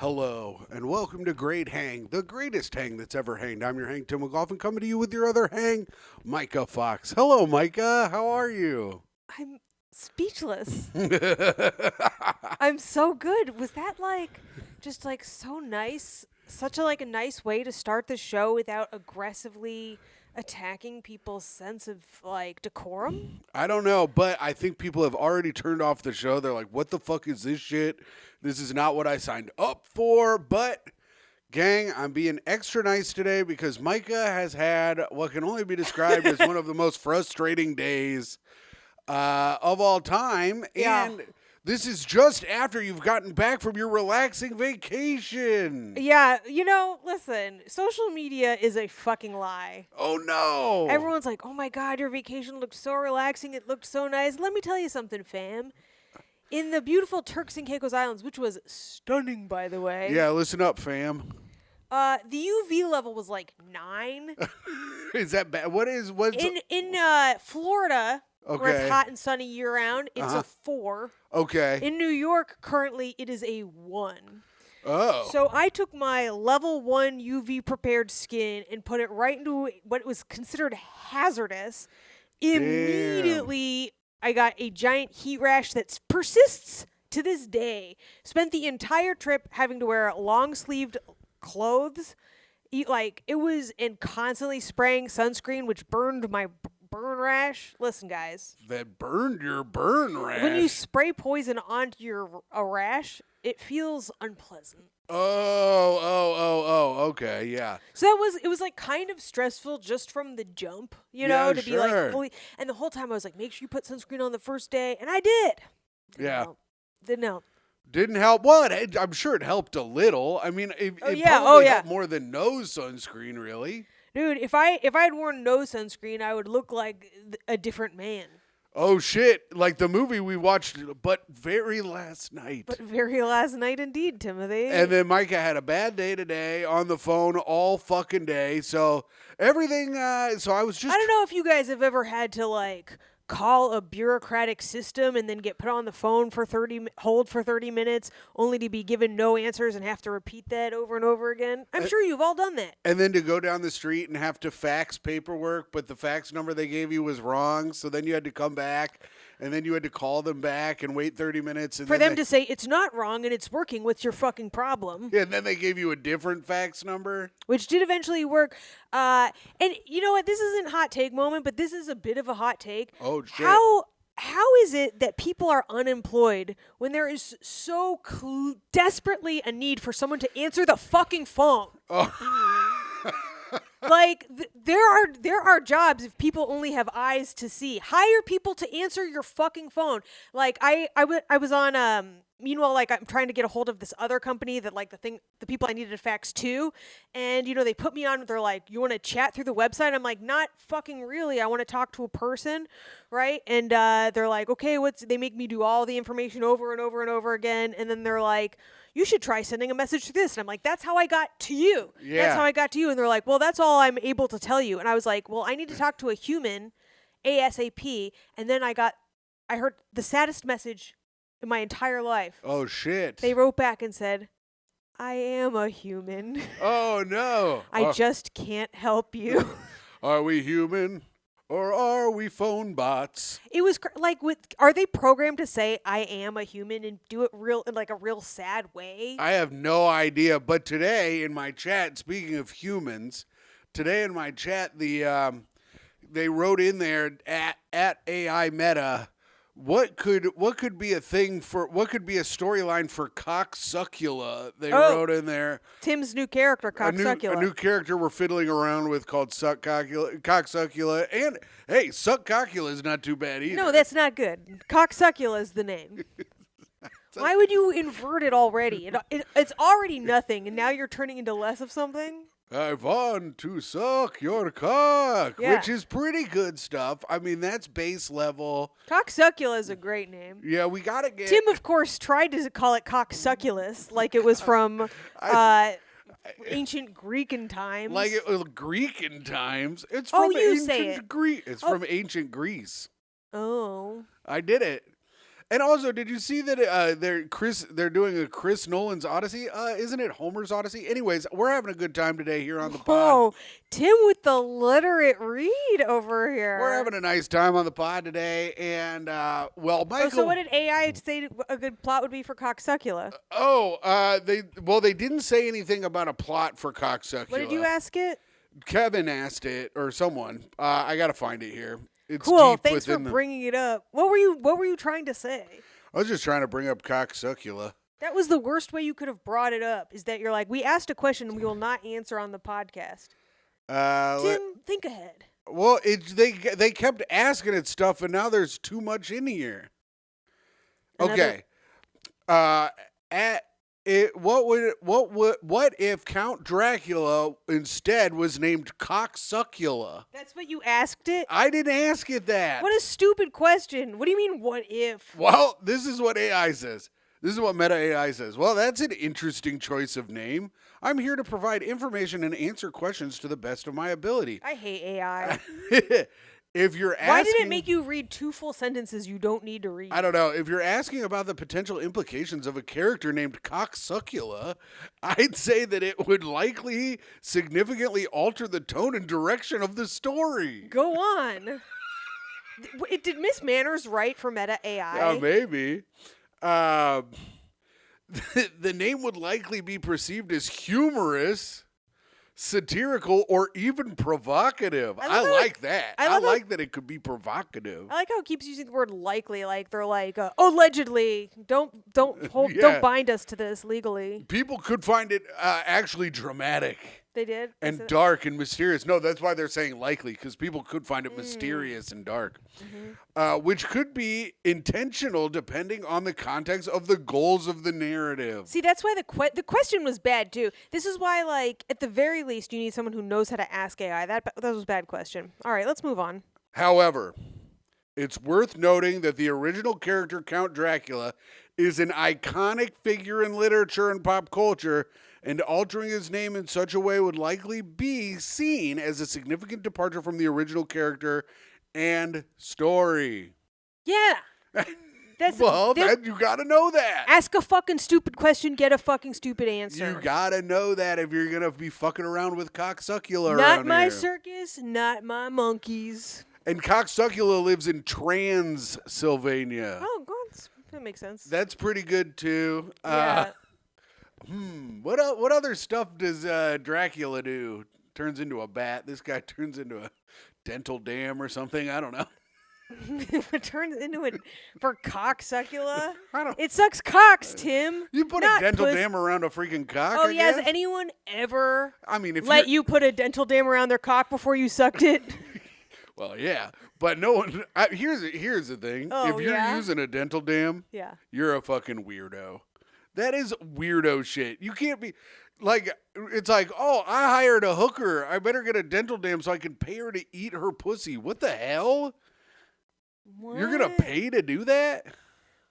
Hello, and welcome to Great Hang, the greatest hang that's ever hanged. I'm your hang, Tim McGoffin, coming to you with your other hang, Myka Fox. Hello, Myka. How are you? I'm speechless. I'm so good. Was that just so nice? Such a nice way to start the show without aggressively attacking people's sense of decorum? I don't know, but I think people have already turned off the show. They're like, what the fuck is this shit? This is not what I signed up for. But, gang, I'm being extra nice today because Myka has had what can only be described as one of the most frustrating days of all time. Yeah. And this is just after you've gotten back from your relaxing vacation. Yeah, listen, social media is a fucking lie. Oh, no. Everyone's like, oh my God, your vacation looked so relaxing. It looked so nice. Let me tell you something, fam. In the beautiful Turks and Caicos Islands, which was stunning, by the way. Yeah, listen up, fam. The UV level was 9. Is that bad? What's in Florida, where Okay. it's hot and sunny year round, it's Uh-huh. a 4. Okay. In New York, currently, it is a 1. Oh. So I took my level 1 UV prepared skin and put it right into what was considered hazardous. Immediately, I got a giant heat rash that persists to this day. Spent the entire trip having to wear long-sleeved clothes. And constantly spraying sunscreen, which burned my burn rash. Listen, guys. That burned your burn rash. When you spray poison onto a rash, it feels unpleasant. Oh, okay, yeah. So it was kind of stressful just from the jump, Yeah, to sure. be fully. And the whole time I was like, make sure you put sunscreen on the first day, and I did. Didn't help. Didn't help. Well, I'm sure it helped a little. I mean, it probably helped more than no sunscreen, really. Dude, if I had worn no sunscreen, I would look like a different man. Oh shit! Like the movie we watched, but very last night. But very last night indeed, Timothy. And then Myka had a bad day today on the phone all fucking day. So everything. So I was just. I don't know if you guys have ever had to call a bureaucratic system and then get put on the phone for hold for 30 minutes only to be given no answers and have to repeat that over and over again. I'm sure you've all done that. And then to go down the street and have to fax paperwork, but the fax number they gave you was wrong. So then you had to come back, and then you had to call them back and wait 30 minutes. And for them to say, it's not wrong and it's working with your fucking problem. Yeah, and then they gave you a different fax number. Which did eventually work. And you know what? This isn't hot take moment, but this is a bit of a hot take. Oh, shit. How is it that people are unemployed when there is so desperately a need for someone to answer the fucking phone? Oh. There are jobs if people only have eyes to see. Hire people to answer your fucking phone. I was on meanwhile, I'm trying to get a hold of this other company that the people I needed to fax to, and they put me on. They're like, you want to chat through the website? I'm like, not fucking really. I want to talk to a person, right? And they're like, okay, they make me do all the information over and over and over again, and then they're like, you should try sending a message to this. And I'm like, that's how I got to you. Yeah. That's how I got to you. And they're like, well, that's all I'm able to tell you. And I was like, well, I need to talk to a human ASAP. And then I heard the saddest message in my entire life. Oh, shit. They wrote back and said, I am a human. Oh, no. I just can't help you. Are we human or are we phone bots? It was are they programmed to say I am a human and do it in a real sad way? I have no idea. But today in my chat, speaking of humans, they wrote in there at AI Meta, what could be a storyline for Cocksuckula? They wrote in there. Tim's new character, Cocksuckula. A new character we're fiddling around with called Cocksuckula. And hey, Suckcockula is not too bad either. No, that's not good. Cocksuckula is the name. Why would you invert it already? It's already nothing, and now you're turning into less of something? I want to suck your cock, Yeah. which is pretty good stuff. I mean, that's base level. Cocksuckula is a great name. Yeah, we got to get... Tim, of course, tried to call it Cocksucculus, like it was from ancient Greek times. Like Greek in times. It's Oh, from you say ancient it. Greece. It's from ancient Greece. Oh. I did it. And also, did you see that they're doing a Chris Nolan's Odyssey? Isn't it Homer's Odyssey? Anyways, we're having a good time today here on the pod. Oh, Tim with the literate read over here. We're having a nice time on the pod today, and well, Michael. Oh, so what did AI say a good plot would be for Cocksuckula? They didn't say anything about a plot for Cocksuckula. What did you ask it? Kevin asked it, or someone. I gotta find it here. It's cool. deep Thanks for within bringing it up. What were you trying to say? I was just trying to bring up Cocksuckula. That was the worst way you could have brought it up. Is that you're like, we asked a question and we will not answer on the podcast. Tim, think ahead. Well, they kept asking it stuff, and now there's too much in here. Okay. What if Count Dracula instead was named Cocksuckula? That's what you asked it? I didn't ask it that. What a stupid question. What do you mean, what if? Well, this is what AI says. This is what Meta AI says. Well, that's an interesting choice of name. I'm here to provide information and answer questions to the best of my ability. I hate AI. If you're asking, why did it make you read 2 full sentences you don't need to read? I don't know. If you're asking about the potential implications of a character named Cocksuckula, I'd say that it would likely significantly alter the tone and direction of the story. Go on. Did Miss Manners write for Meta AI? Yeah, maybe. The name would likely be perceived as humorous, satirical, or even provocative. I like that. I like that it could be provocative. I like how it keeps using the word likely. Like they're like, allegedly. Don't bind us to this legally. People could find it actually dramatic. They did? And dark and mysterious. No, that's why they're saying likely, because people could find it mysterious and dark. Mm-hmm. Which could be intentional depending on the context of the goals of the narrative. See, that's why the question was bad, too. This is why, like, at the very least, you need someone who knows how to ask AI. That was a bad question. All right, let's move on. However, it's worth noting that the original character, Count Dracula, is an iconic figure in literature and pop culture, and altering his name in such a way would likely be seen as a significant departure from the original character and story. Yeah. You gotta know that. Ask a fucking stupid question, get a fucking stupid answer. You gotta know that if you're gonna be fucking around with Cocksuckula around Not my here. Circus, not my monkeys. And Cocksuckula lives in Transylvania. Oh, God, that makes sense. That's pretty good, too. Yeah. What other stuff does Dracula do? Turns into a bat. This guy turns into a dental dam or something. I don't know. It turns into it for Cocksuckula? It sucks cocks, Tim. You put a dental dam around a freaking cock, Oh, I yeah. guess? Has anyone ever if you put a dental dam around their cock before you sucked it? Well, yeah. But no one... here's the thing. Oh, if you're using a dental dam, you're a fucking weirdo. That is weirdo shit. You can't be like, it's like, oh, I hired a hooker. I better get a dental dam so I can pay her to eat her pussy. What the hell? What? You're going to pay to do that?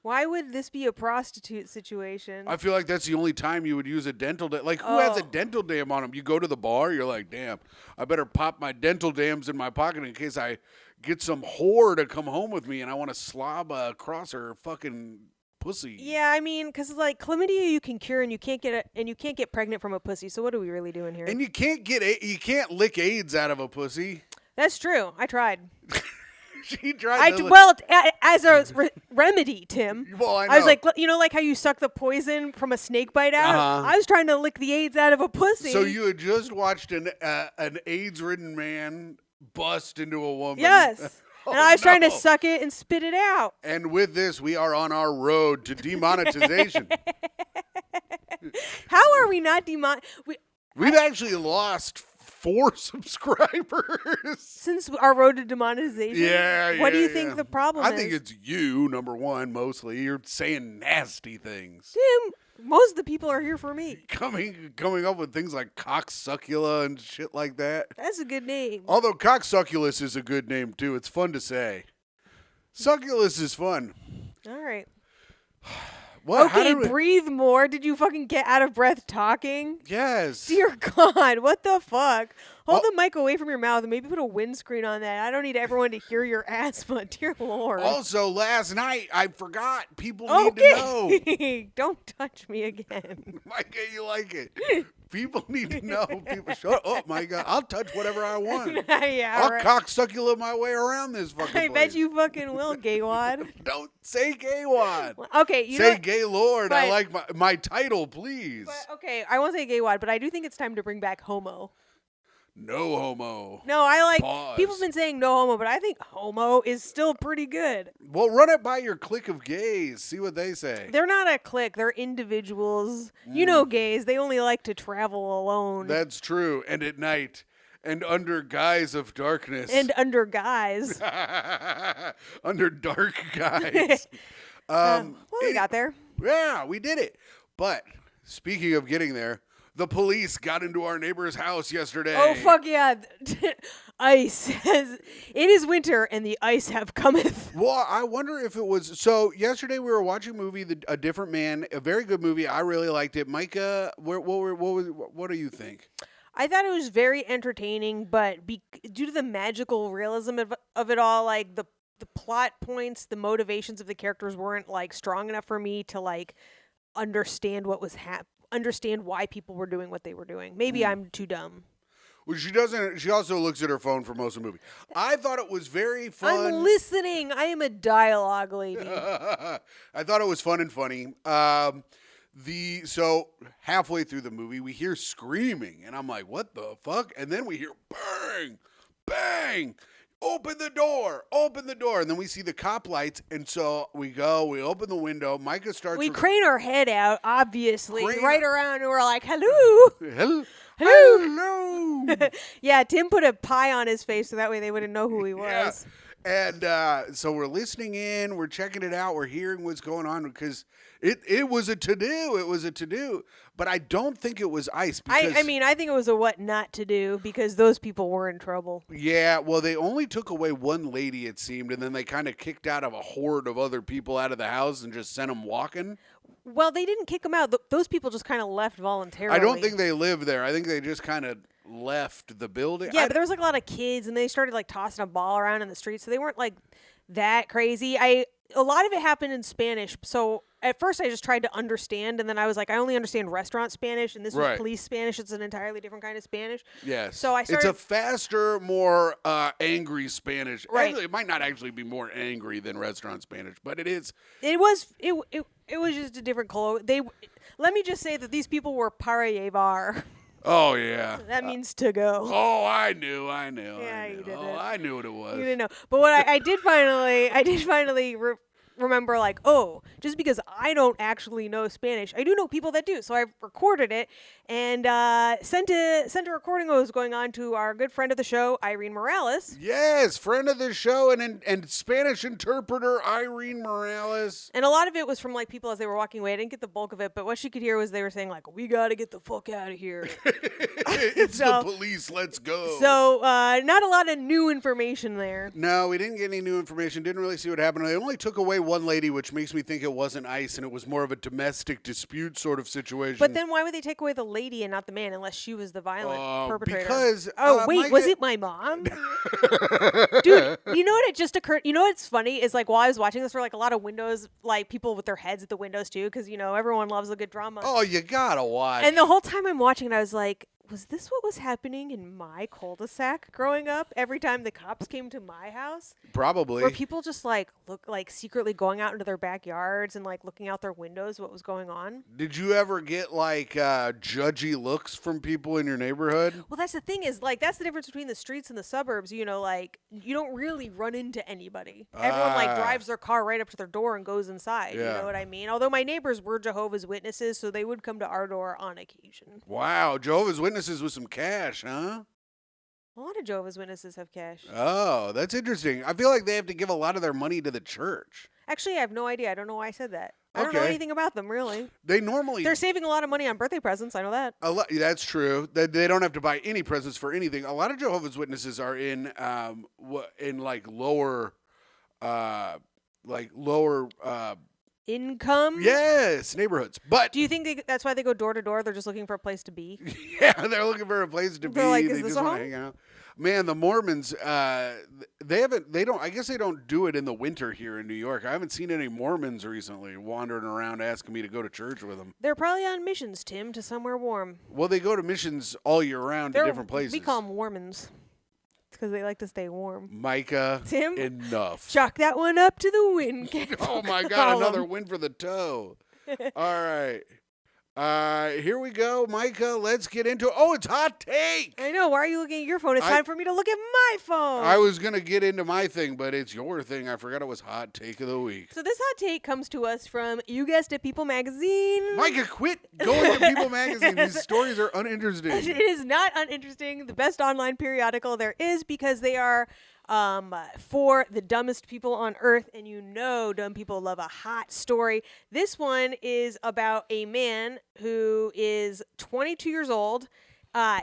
Why would this be a prostitute situation? I feel like that's the only time you would use a dental dam. Like, who has a dental dam on them? You go to the bar, you're like, damn, I better pop my dental dams in my pocket in case I get some whore to come home with me and I want to slob across her fucking pussy. Yeah, I mean, because like chlamydia you can cure and you can't get pregnant from a pussy. So what are we really doing here? And you can't lick AIDS out of a pussy. That's true. I tried. She tried. As a remedy, Tim. Well, I know. I was like, like how you suck the poison from a snake bite out. Uh-huh. I was trying to lick the AIDS out of a pussy. So you had just watched an AIDS-ridden man bust into a woman. Yes. And I was trying to suck it and spit it out. And with this, we are on our road to demonetization. How are we not We've actually lost 4 subscribers since our road to demonetization. Yeah. What do you think the problem is? I think it's you, number one, mostly. You're saying nasty things. Tim, most of the people are here for me. Coming up with things like Cocksuckula and shit like that. That's a good name. Although Cocksucculus is a good name, too. It's fun to say. Succulus is fun. All right. What? Okay, breathe more. Did you fucking get out of breath talking? Yes. Dear God, what the fuck? Hold the mic away from your mouth and maybe put a windscreen on that. I don't need everyone to hear your asthma. Dear Lord. Also, last night, I forgot. People need to know. Don't touch me again. Micah, you like it. People need to know. People, shut up, Micah. I'll touch whatever I want. Yeah, I'll right. cocksuckula my way around this fucking I place. bet you fucking will, gaywad. Don't say gaywad. Okay, you say know. gaylord. I But- like my title, please. But, okay, I won't say gaywad, but I do think it's time to bring back homo. No homo. No, I like. Pause. People have been saying no homo, but I think homo is still pretty good. Well, run it by your clique of gays. See what they say. They're not a clique. They're individuals. You know gays. They only like to travel alone. That's true. And at night. And under guise of darkness. And under guys. Under dark guise. Well, we got there. Yeah, we did it. But speaking of getting there, the police got into our neighbor's house yesterday. Oh, fuck yeah. Ice. It is winter, and the ice have cometh. Well, I wonder if it was. So yesterday we were watching a movie, A Different Man, a very good movie. I really liked it. Micah, what do you think? I thought it was very entertaining, but due to the magical realism of it all, like the plot points, the motivations of the characters weren't like strong enough for me to like understand what was understand why people were doing what they were doing. Maybe I'm too dumb. Well, she doesn't. She also looks at her phone for most of the movie. I thought it was very fun. I'm listening. I am a dialogue lady. I thought it was fun and funny. So halfway through the movie, we hear screaming, and I'm like, "What the fuck?" And then we hear bang, bang. Open the door, and then we see the cop lights, and so we open the window. Micah starts. We crane our head out, obviously, Crane- right around, and we're like, "Hello, Hello. hello." Yeah, Tim put a pie on his face so that way they wouldn't know who he was. Yeah. And so we're listening in, we're checking it out, we're hearing what's going on because it was a to-do. It was a to-do. But I don't think it was ice. Because, I mean, I think it was a what not to do because those people were in trouble. Yeah, well, they only took away one lady, it seemed, and then they kind of kicked out of a horde of other people out of the house and just sent them walking. Well, they didn't kick them out. Those people just kind of left voluntarily. I don't think they lived there. I think they just kind of left the building. Yeah, but there was like a lot of kids, and they started like tossing a ball around in the street, so they weren't like that crazy. A lot of it happened in Spanish, so at first I just tried to understand, and then I was like, I only understand restaurant Spanish, and this was police Spanish. It's an entirely different kind of Spanish. Yes. So I started. It's a faster, more angry Spanish. Right. Actually, it might not actually be more angry than restaurant Spanish, but it is. It was just a different color. Let me just say that these people were para llevar. Oh yeah. That means to go. Oh, I knew. Yeah, you did Oh, it. I knew what it was. You didn't know. But what I did finally remember, like, oh, just because I don't actually know Spanish, I do know people that do. So I recorded it and sent a recording of what was going on to our good friend of the show, Irene Morales. Yes, friend of the show and Spanish interpreter Irene Morales. And a lot of it was from like people as they were walking away. I didn't get the bulk of it, but what she could hear was they were saying like, "We got to get the fuck out of here." It's the police. Let's go. So not a lot of new information there. No, we didn't get any new information. Didn't really see what happened. They only took away one lady, which makes me think it wasn't ice, and it was more of a domestic dispute sort of situation. But then why would they take away the lady and not the man unless she was the violent perpetrator? Because wait, was it my mom? Dude, you know what? It just occurred. You know what's funny is like while I was watching this, there were like a lot of windows, like people with their heads at the windows too, because you know everyone loves a good drama. Oh, you gotta watch. And the whole time I'm watching it, I was like, was this what was happening in my cul-de-sac growing up? Every time the cops came to my house, Probably. were people just like secretly going out into their backyards and like looking out their windows what was going on? Did you ever get like judgy looks from people in your neighborhood? Well, that's the thing is like that's the difference between the streets and the suburbs. You know, like you don't really run into anybody. Everyone like drives their car right up to their door and goes inside. Yeah. You know what I mean? Although my neighbors were Jehovah's Witnesses, so they would come to our door on occasion. Wow, Jehovah's Witnesses with some cash, huh? A lot of Jehovah's Witnesses have cash. Oh, that's interesting. I feel like they have to give a lot of their money to the church. Actually, I have no idea. I don't know why I said that. I don't know Okay. anything about them, really. They normally... They're saving a lot of money on birthday presents. I know that. That's true. They don't have to buy any presents for anything. A lot of Jehovah's Witnesses are in like lower income. Yes, neighborhoods. But Do you think that's why they go door to door? They're just looking for a place to be. yeah, they're looking for a place to be. They're like, They "Is this just a want to home?" hang out. Man, the Mormons, they don't, I guess they don't do it in the winter here in New York. I haven't seen any Mormons recently wandering around asking me to go to church with them. They're probably on missions, Tim, to somewhere warm. Well, they go to missions all year round to different places. We call them Warmans. It's because they like to stay warm. Micah, Tim, enough. chalk that one up to the wind. Oh my God, another win for the toe. All right. Here we go, Micah. Let's get into it. Oh, it's hot take. I know. Why are you looking at your phone? It's time for me to look at my phone. I was going to get into my thing, but it's your thing. I forgot it was hot take of the week. So this hot take comes to us from, you guessed it, People Magazine. Micah, quit going to People Magazine. These stories are uninteresting. It is not uninteresting. The best online periodical there is, because they are for the dumbest people on earth, and you know dumb people love a hot story. This one is about a man who is 22 years old,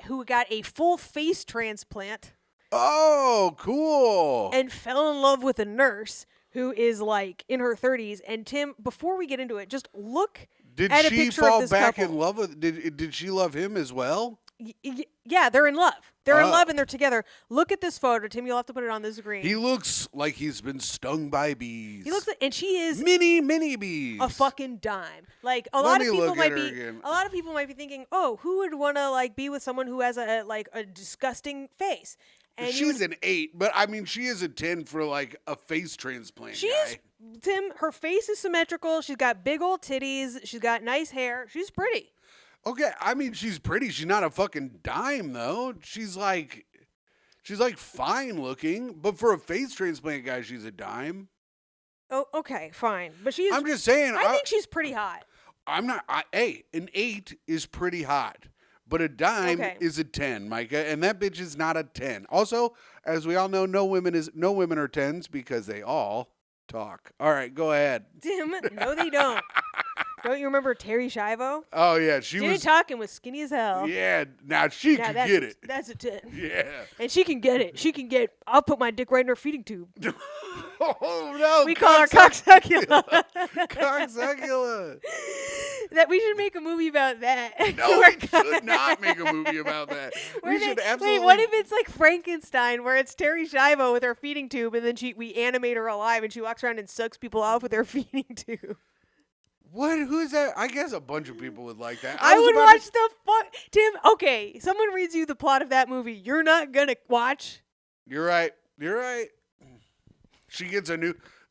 who got a full face transplant. Oh, cool. And fell in love with a nurse who is like in her 30s. And Tim, before we get into it, just look at a picture of this couple. In love with? Did she love him as well? Yeah, they're in love. They're in love and they're together. Look at this photo, Tim. You'll have to put it on the screen. He looks like he's been stung by bees. He looks like, and she is mini bees. a fucking dime. Like a lot of people might be thinking, oh, who would want to like be with someone who has a disgusting face? And she's an 8, but I mean she is a 10 for like a face transplant. Tim. Her face is symmetrical. She's got big old titties. She's got nice hair. She's pretty. Okay, I mean she's pretty. She's not a fucking dime though. She's like fine looking, but for a face transplant guy, she's a dime. Oh, okay, fine. But she's. I'm just saying. I think she's pretty hot. I'm not. An 8 is pretty hot, but a dime is a 10, Micah, and that bitch is not a 10. Also, as we all know, no women are 10s because they all talk. All right, go ahead. Tim, no, they don't. Don't you remember Terry Schiavo? Oh, yeah. She was talking, was skinny as hell. Yeah, now she can get it. That's a 10. Yeah. And she can get it. I'll put my dick right in her feeding tube. Oh, no. We call her cocksuckula. Cocksuckula. That we should make a movie about that. No, we should not make a movie about that. Wait, what if it's like Frankenstein, where it's Terry Schiavo with her feeding tube, and then we animate her alive, and she walks around and sucks people off with her feeding tube? What? Who is that? I guess a bunch of people would like that. I would watch the fuck. Tim, okay, someone reads you the plot of that movie. You're not going to watch? You're right. She gets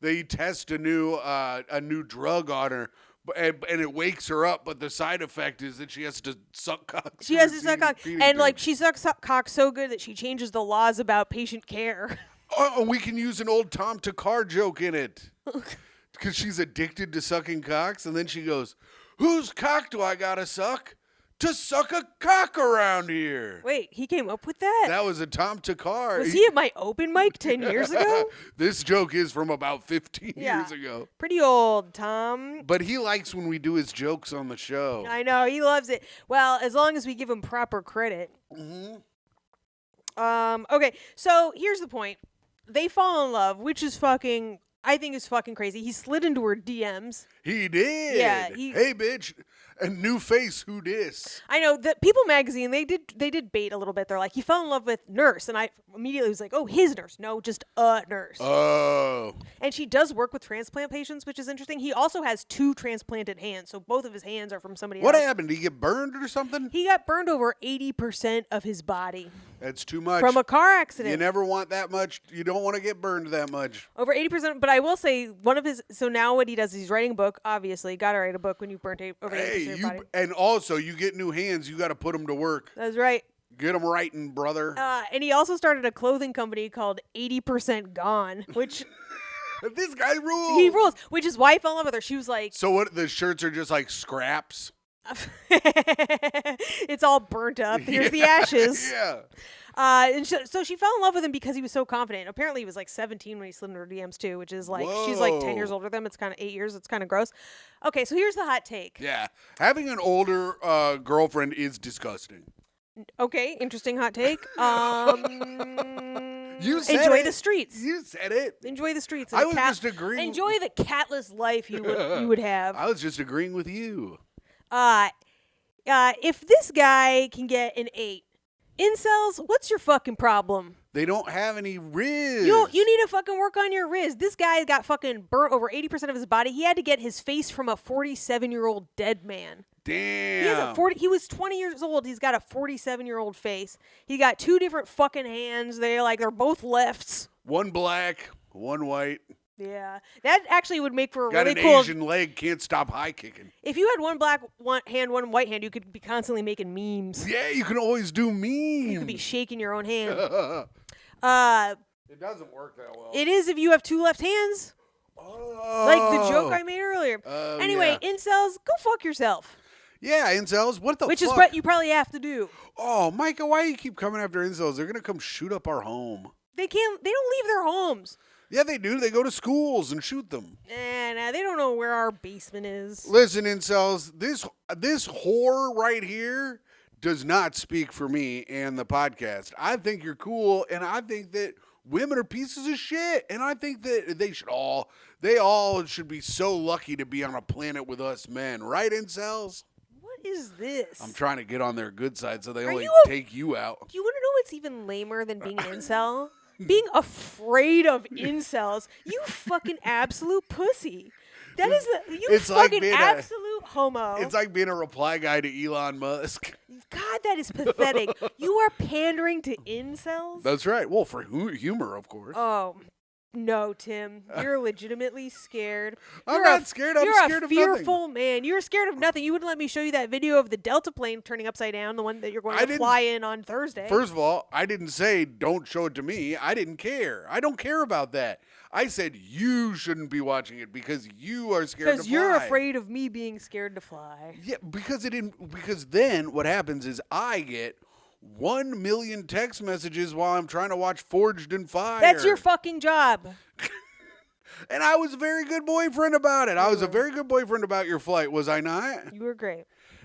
they test a new drug on her, and it wakes her up, but the side effect is that she has to suck cock. She has to suck cock. And like she sucks cock so good that she changes the laws about patient care. Oh, we can use an old Tom Takar joke in it. Because she's addicted to sucking cocks, and then she goes, "Whose cock do I gotta suck to suck a cock around here?" Wait, he came up with that? That was a Tom Takar. Was he at my open mic 10 years ago? This joke is from about 15 years ago. Pretty old, Tom. But he likes when we do his jokes on the show. I know, he loves it. Well, as long as we give him proper credit. Mm-hmm. Okay, so here's the point. They fall in love, which is I think it's fucking crazy. He slid into her DMs. He did. Yeah. Hey, bitch. A new face. Who dis? I know. The People Magazine, they did bait a little bit. They're like, he fell in love with nurse. And I immediately was like, oh, his nurse. No, just a nurse. Oh. And she does work with transplant patients, which is interesting. He also has 2 transplanted hands. So both of his hands are from somebody else. What happened? Did he get burned or something? He got burned over 80% of his body. That's too much. From a car accident. You never want that much. You don't want to get burned that much. Over 80%. But I will say, so now what he does is he's writing a book, obviously. Got to write a book when you've burnt over 80% of your body. And also, you get new hands, you got to put them to work. That's right. Get them writing, brother. And he also started a clothing company called 80% Gone, which... This guy rules. He rules, which is why I fell in love with her. She was like... So what, the shirts are just like scraps? It's all burnt up. Here's the ashes. Yeah. And so she fell in love with him because he was so confident. Apparently he was like 17 when he slid into her DMs too, which is like, she's like 10 years older than him. It's kind of 8 years. It's kind of gross. Okay, so here's the hot take. Yeah. Having an older girlfriend is disgusting. Okay, interesting hot take. You said Enjoy it. the streets. You said it. Enjoy the streets. I was just agreeing. Enjoy the catless life you would have. I was just agreeing with you. If this guy can get an 8, incels, what's your fucking problem? They don't have any riz. You need to fucking work on your riz. This guy got fucking burnt over 80% of his body. He had to get his face from a 47-year-old dead man. Damn. He was 20 years old. He's got a 47-year-old face. He got 2 different fucking hands. They're both lefts. One black, one white. Yeah, that actually would make for a Got really an cool. Asian leg, can't stop high kicking. If you had one black one white hand, you could be constantly making memes. Yeah, you can always do memes. You could be shaking your own hand. It doesn't work that well. It is if you have 2 left hands, Oh. like the joke I made earlier. Anyway, yeah. incels, go fuck yourself. Yeah, incels, what the Which fuck? is what you probably have to do. Oh, Myka, why do you keep coming after incels? They're going to come shoot up our home. They don't leave their homes. Yeah, they do. They go to schools and shoot them. Nah, they don't know where our basement is. Listen, incels, this whore right here does not speak for me and the podcast. I think you're cool, and I think that women are pieces of shit, and I think that they all should be so lucky to be on a planet with us men. Right, incels? What is this? I'm trying to get on their good side so they only you take you out. Do you want to know what's even lamer than being an incel? Being afraid of incels. You fucking absolute pussy. That is It's like fucking being absolute homo. It's like being a reply guy to Elon Musk. God, that is pathetic. You are pandering to incels? That's right. Well, for humor, of course. Oh, no, Tim. You're legitimately scared. I'm not scared. I'm scared of You're a nothing. fearful man. You're scared of nothing. You wouldn't let me show you that video of the Delta plane turning upside down, the one that you're going to fly in on Thursday. First of all, I didn't say don't show it to me. I didn't care. I don't care about that. I said you shouldn't be watching it because you are scared to fly. Because you're afraid of me being scared to fly. Yeah, because then what happens is I get 1 million text messages while I'm trying to watch Forged in Fire. That's your fucking job. And I was a very good boyfriend about it. I was a very good boyfriend about your flight, was I not? You were great.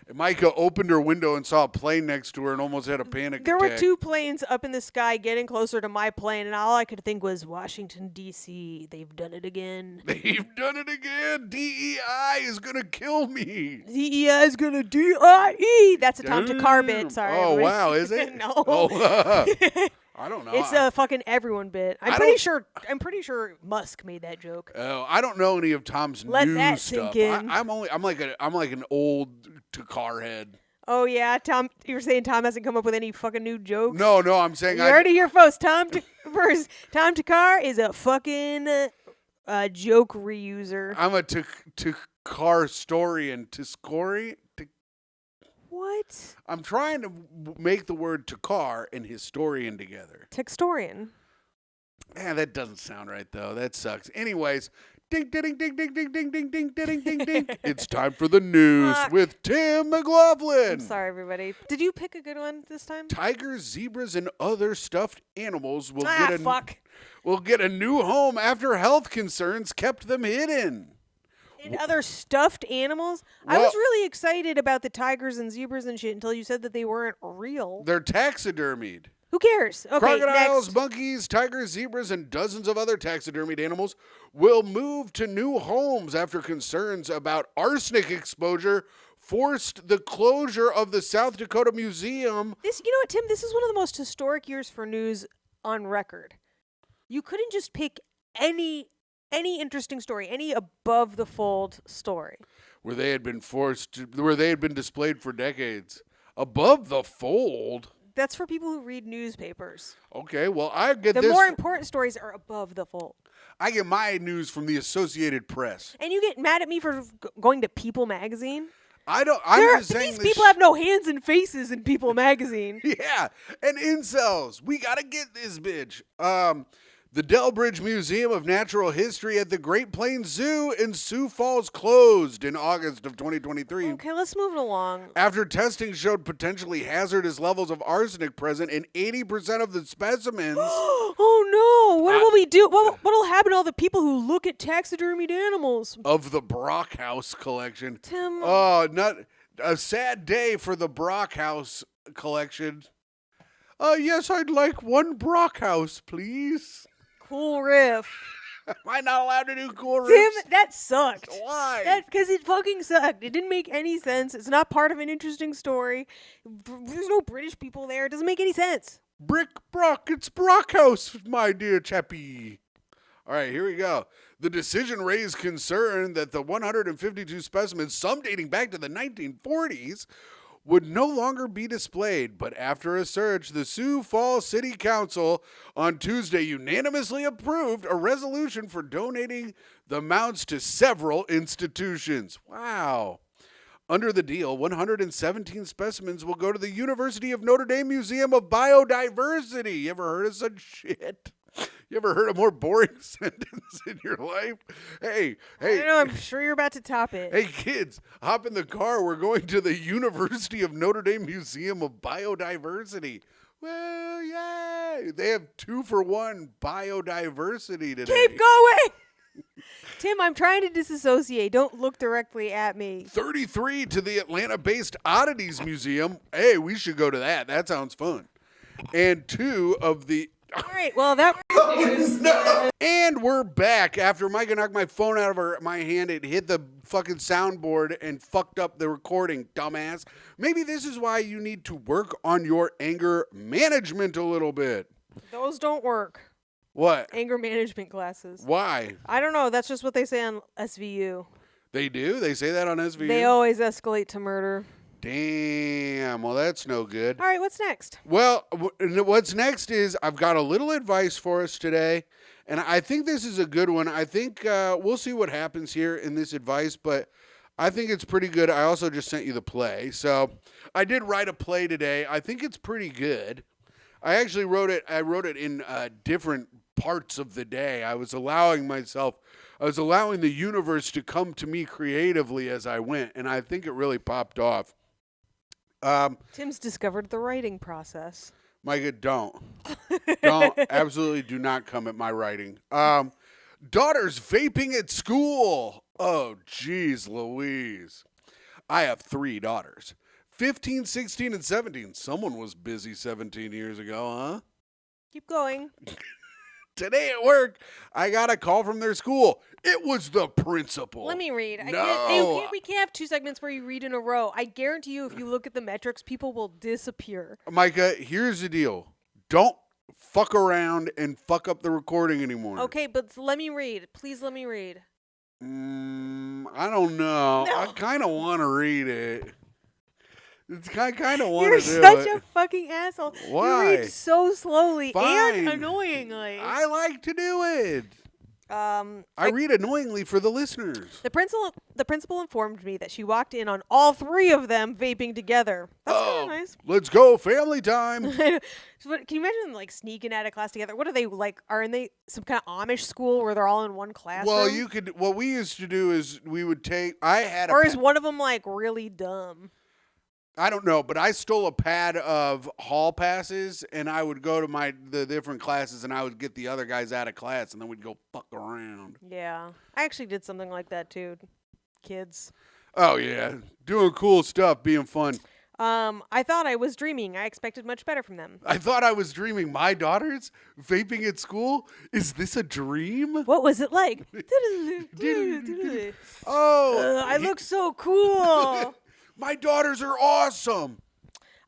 And Myka opened her window and saw a plane next to her and almost had a panic There attack. were 2 planes up in the sky getting closer to my plane, and all I could think was, Washington, D.C., they've done it again. They've done it again. DEI is going to kill me. DEI is going to D-I-E. That's a Tom Takar bit. Sorry. Oh, everybody. wow. Is it? No. Oh, I don't know. It's a fucking everyone bit. I'm pretty sure Musk made that joke. Oh, I don't know any of Tom's Let new that stuff. sink in. I'm like an old Takar head. Oh yeah, Tom. You're saying Tom hasn't come up with any fucking new jokes? No, I'm saying You heard it here first. Tom Takar is a fucking joke reuser. I'm a Takar historian. What? I'm trying to make the word Takar and historian together. Textorian. Yeah, that doesn't sound right though. That sucks. Anyways, ding ding ding ding ding ding ding ding ding ding ding. It's time for the news with Tim McLaughlin. I'm sorry, everybody. Did you pick a good one this time? Tigers, zebras, and other stuffed animals will get a new home after health concerns kept them hidden. And other stuffed animals? I was really excited about the tigers and zebras and shit until you said that they weren't real. They're taxidermied. Who cares? Okay, Crocodiles, next. monkeys, tigers, zebras, and dozens of other taxidermied animals will move to new homes after concerns about arsenic exposure forced the closure of the South Dakota Museum. You know what, Tim? This is one of the most historic years for news on record. You couldn't just pick any interesting story, any above the fold story. Where they had been displayed for decades. Above the fold? That's for people who read newspapers. Okay, well, I get The more important stories are above the fold. I get my news from the Associated Press. And you get mad at me for going to People magazine? I'm just saying these people have no hands and faces in People magazine. Yeah, and incels. We gotta get this bitch. The Delbridge Museum of Natural History at the Great Plains Zoo in Sioux Falls closed in August of 2023. Okay, let's move it along. After testing showed potentially hazardous levels of arsenic present in 80% of the specimens. Oh no! What will we do? What'll happen to all the people who look at taxidermied animals? Of the Brockhouse collection. Tim. Oh, not a sad day for the Brockhouse collection. Yes, I'd like one Brockhouse, please. Cool riff. Am I not allowed to do cool Tim, riffs? that sucked. Why? Because it fucking sucked. It didn't make any sense. It's not part of an interesting story. There's no British people there. It doesn't make any sense. Brick Brock, it's Brockhouse, my dear chappie. All right, here we go. The decision raised concern that the 152 specimens, some dating back to the 1940s, would no longer be displayed. But after a search, the Sioux Falls City Council on Tuesday unanimously approved a resolution for donating the mounts to several institutions. Wow. Under the deal, 117 specimens will go to the University of Notre Dame Museum of Biodiversity. You ever heard of such shit? You ever heard a more boring sentence in your life? Hey. I don't know. I'm sure you're about to top it. Hey, kids, hop in the car. We're going to the University of Notre Dame Museum of Biodiversity. Well, yay. They have 2-for-1 biodiversity today. Keep going. Tim, I'm trying to disassociate. Don't look directly at me. 33 to the Atlanta-based Oddities Museum. Hey, we should go to that. That sounds fun. And 2 of the... All right, well, that... And we're back. After Micah knocked my phone out of my hand, it hit the fucking soundboard and fucked up the recording, dumbass. Maybe this is why you need to work on your anger management a little bit. Those don't work. What? Anger management classes. Why? I don't know. That's just what they say on SVU. They do? They say that on SVU? They always escalate to murder. Damn. Well, that's no good. All right, what's next? Well, what's next is I've got a little advice for us today, and I think this is a good one. I think we'll see what happens here in this advice, but I think it's pretty good. I also just sent you the play. So I did write a play today. I think it's pretty good. I actually wrote it. I wrote it in different parts of the day. I was allowing the universe to come to me creatively as I went, and I think it really popped off. Tim's discovered the writing process. Micah, don't. Absolutely do not come at my writing. Daughters vaping at school. Oh, geez, Louise. I have 3 daughters. 15, 16, and 17. Someone was busy 17 years ago, huh? Keep going. Today at work, I got a call from their school. It was the principal. Let me read. We can't have 2 segments where you read in a row. I guarantee you, if you look at the metrics, people will disappear. Micah, here's the deal. Don't fuck around and fuck up the recording anymore. Okay, but let me read. Please let me read. I don't know. No. I kind of want to read it. I kind of want You're to do such it. a fucking asshole. Why? You read so slowly Fine. and annoyingly. I like to do it. I read annoyingly for the listeners. The principal informed me that she walked in on all 3 of them vaping together. That's kind of nice. Let's go, family time. Can you imagine them like sneaking out of class together? What are they like? Are they some kind of Amish school where they're all in one classroom? Well, what we used to do is we would take. Or is one of them like really dumb? I don't know, but I stole a pad of hall passes, and I would go to the different classes, and I would get the other guys out of class, and then we'd go fuck around. Yeah, I actually did something like that too. Kids. Oh yeah, doing cool stuff, being fun. I thought I was dreaming. I expected much better from them. I thought I was dreaming. My daughters vaping at school? Is this a dream? What was it like? I look so cool. My daughters are awesome.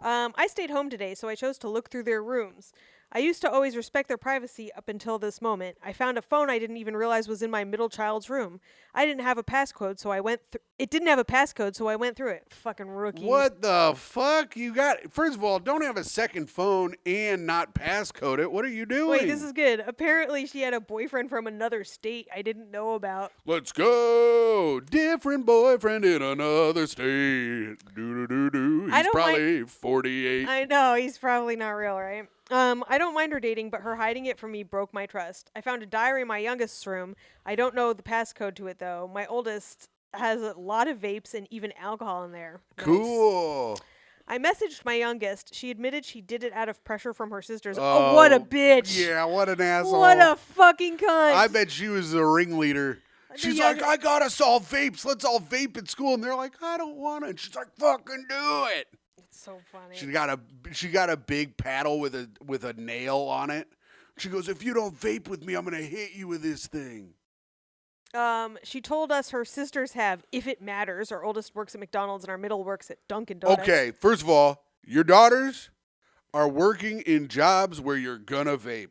I stayed home today, so I chose to look through their rooms. I used to always respect their privacy up until this moment. I found a phone I didn't even realize was in my middle child's room. I didn't have a passcode, so I went it didn't have a passcode, so I went through it. Fucking rookie. What the fuck? You got... First of all, don't have a second phone and not passcode it. What are you doing? Wait, this is good. Apparently, she had a boyfriend from another state I didn't know about. Let's go. Different boyfriend in another state. Do. He's probably 48. I know. He's probably not real, right? I don't mind her dating, but her hiding it from me broke my trust. I found a diary in my youngest's room. I don't know the passcode to it, though. My oldest has a lot of vapes and even alcohol in there. Cool. Nice. I messaged my youngest. She admitted she did it out of pressure from her sisters. Oh, what a bitch. Yeah, what an asshole. What a fucking cunt. I bet she was the ringleader. She's like, I got us all vapes. Let's all vape at school. And they're like, I don't want it. And she's like, fucking do it. It's so funny. She got a big paddle with a nail on it. She goes, if you don't vape with me, I'm gonna hit you with this thing. She told us her sisters have, if it matters. Our oldest works at McDonald's and our middle works at Dunkin' Donuts. Okay, first of all, your daughters are working in jobs where you're gonna vape.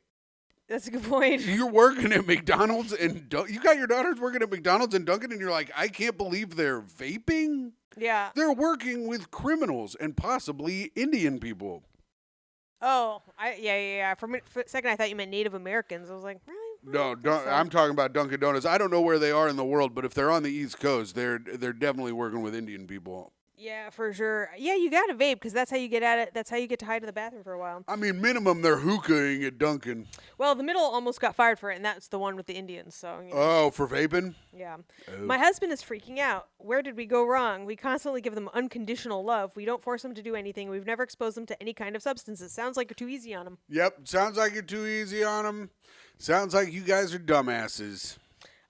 That's a good point. You're working at McDonald's and you got your daughters working at McDonald's and Dunkin', and you're like, I can't believe they're vaping. Yeah. They're working with criminals and possibly Indian people. Oh, yeah. For a second, I thought you meant Native Americans. I was like, really? No, I'm talking about Dunkin' Donuts. I don't know where they are in the world, but if they're on the East Coast, they're definitely working with Indian people. Yeah, for sure. Yeah, you got to vape because that's how you get at it. That's how you get to hide in the bathroom for a while. I mean, minimum they're hookahing at Dunkin'. Well, the middle almost got fired for it, and that's the one with the Indians. So. You know. Oh, for vaping? Yeah. Oh. My husband is freaking out. Where did we go wrong? We constantly give them unconditional love. We don't force them to do anything. We've never exposed them to any kind of substances. Sounds like you're too easy on them. Yep, sounds like you're too easy on them. Sounds like you guys are dumbasses.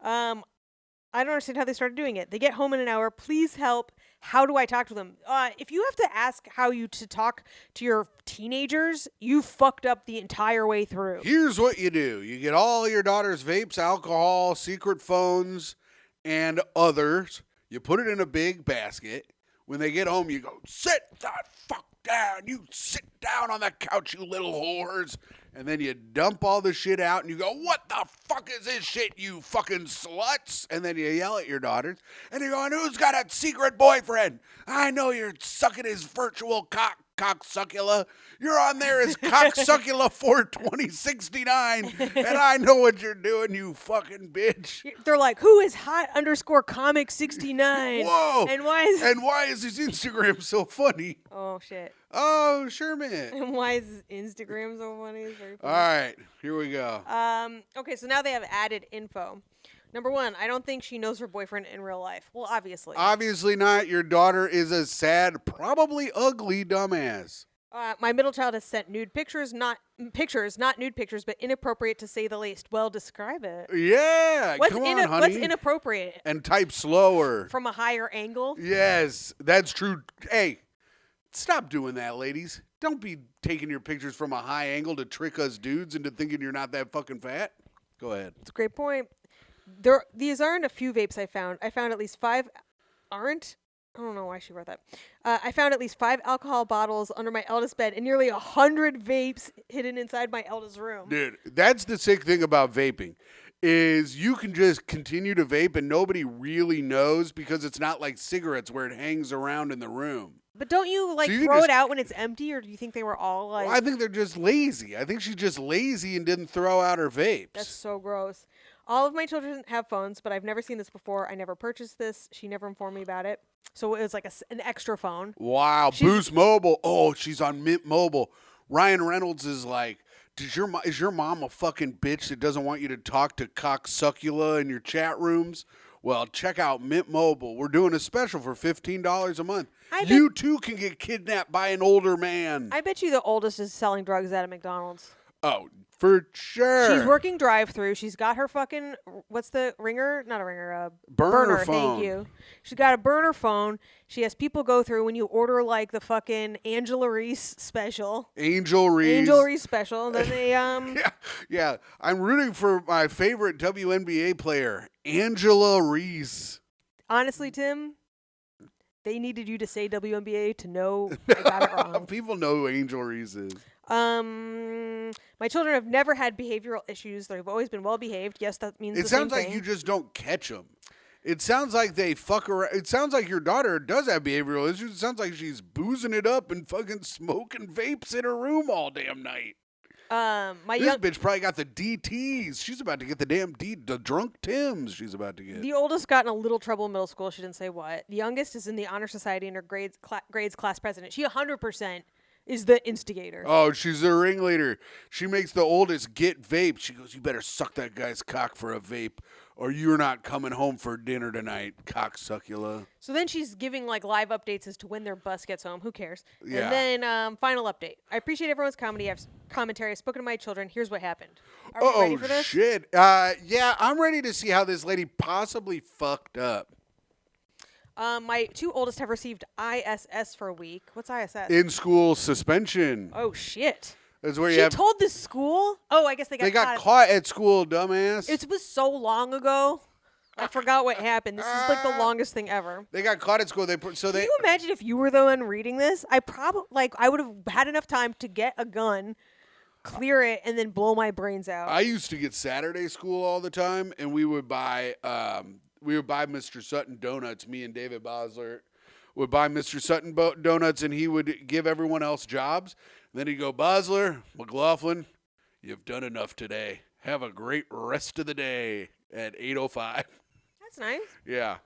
I don't understand how they started doing it. They get home in an hour. Please help. How do I talk to them? If you have to ask how you to talk to your teenagers, you fucked up the entire way through. Here's what you do. You get all your daughter's vapes, alcohol, secret phones, and others. You put it in a big basket. When they get home, you go, sit the fuck down. You sit down on the couch, you little whores. And then you dump all the shit out and you go, what the fuck is this shit, you fucking sluts? And then you yell at your daughters. And you're going, who's got a secret boyfriend? I know you're sucking his virtual cocksuckula. You're on there as cocksuckula 42069. And I know what you're doing, you fucking bitch. They're like, who is hot_comic69? Whoa. And why is his Instagram so funny? Oh, shit. Oh, Sherman. And why is his Instagram so funny? It's very funny. All right, here we go. Okay, so now they have added info. Number one, I don't think she knows her boyfriend in real life. Well, obviously. Obviously not. Your daughter is a sad, probably ugly dumbass. My middle child has sent nude pictures, not nude pictures, but inappropriate to say the least. Well, describe it. Yeah, come on, honey. What's inappropriate? And type slower. From a higher angle? Yes, that's true. Hey, stop doing that, ladies. Don't be taking your pictures from a high angle to trick us dudes into thinking you're not that fucking fat. Go ahead. It's a great point. These aren't a few vapes I found. I found at least 5 aren't. I don't know why she wrote that. I found at least 5 alcohol bottles under my eldest bed and nearly 100 vapes hidden inside my eldest room. Dude, that's the sick thing about vaping is you can just continue to vape and nobody really knows because it's not like cigarettes where it hangs around in the room. But don't you throw it out when it's empty, or do you think they were all like... Well, I think they're just lazy. I think she's just lazy and didn't throw out her vapes. That's so gross. All of my children have phones, but I've never seen this before. I never purchased this. She never informed me about it. So it was like an extra phone. Wow. Boost Mobile. Oh, she's on Mint Mobile. Ryan Reynolds is like, is your mom a fucking bitch that doesn't want you to talk to cocksuckula in your chat rooms? Well, check out Mint Mobile. We're doing a special for $15 a month. You too can get kidnapped by an older man. I bet you the oldest is selling drugs at a McDonald's. Oh, for sure. She's working drive-through. She's got her fucking, what's the ringer? Not a ringer, burner phone. Thank you. She's got a burner phone. She has people go through when you order like the fucking Angela Reese special. Angel Reese special. Then they yeah. I'm rooting for my favorite WNBA player, Angela Reese. Honestly, Tim, they needed you to say WNBA to know I got it wrong. People know who Angel Reese is. My children have never had behavioral issues. They've always been well behaved. Yes, that means it sounds like you just don't catch them. It sounds like they fuck around. It sounds like your daughter does have behavioral issues. It sounds like she's boozing it up and fucking smoking vapes in her room all damn night. This bitch probably got the DTs. She's about to get the drunk Tims. She's about to get. The oldest got in a little trouble in middle school. She didn't say what. The youngest is in the honor society and her grades class president. She 100% is the instigator. Oh, she's the ringleader. She makes the oldest get vape. She goes, you better suck that guy's cock for a vape or you're not coming home for dinner tonight, cocksuckula. So then she's giving like live updates as to when their bus gets home. Who cares? Yeah. And then final update. I appreciate everyone's commentary. I've spoken to my children. Here's what happened. Are we ready for this? Shit. Yeah, I'm ready to see how this lady possibly fucked up. My 2 oldest have received ISS for a week. What's ISS? In school suspension. Oh, shit. That's where She you have. told the school? Oh, I guess they got caught at school, dumbass. It was so long ago. I forgot what happened. This is like the longest thing ever. They got caught at school. Can you imagine if you were the one reading this? I would have had enough time to get a gun, clear it, and then blow my brains out. I used to get Saturday school all the time, and we would buy Mr. Sutton donuts. Me and David Bosler would buy Mr. Sutton donuts, and he would give everyone else jobs. And then he'd go, Bosler, McLaughlin, you've done enough today. Have a great rest of the day at 8:05. That's nice. Yeah.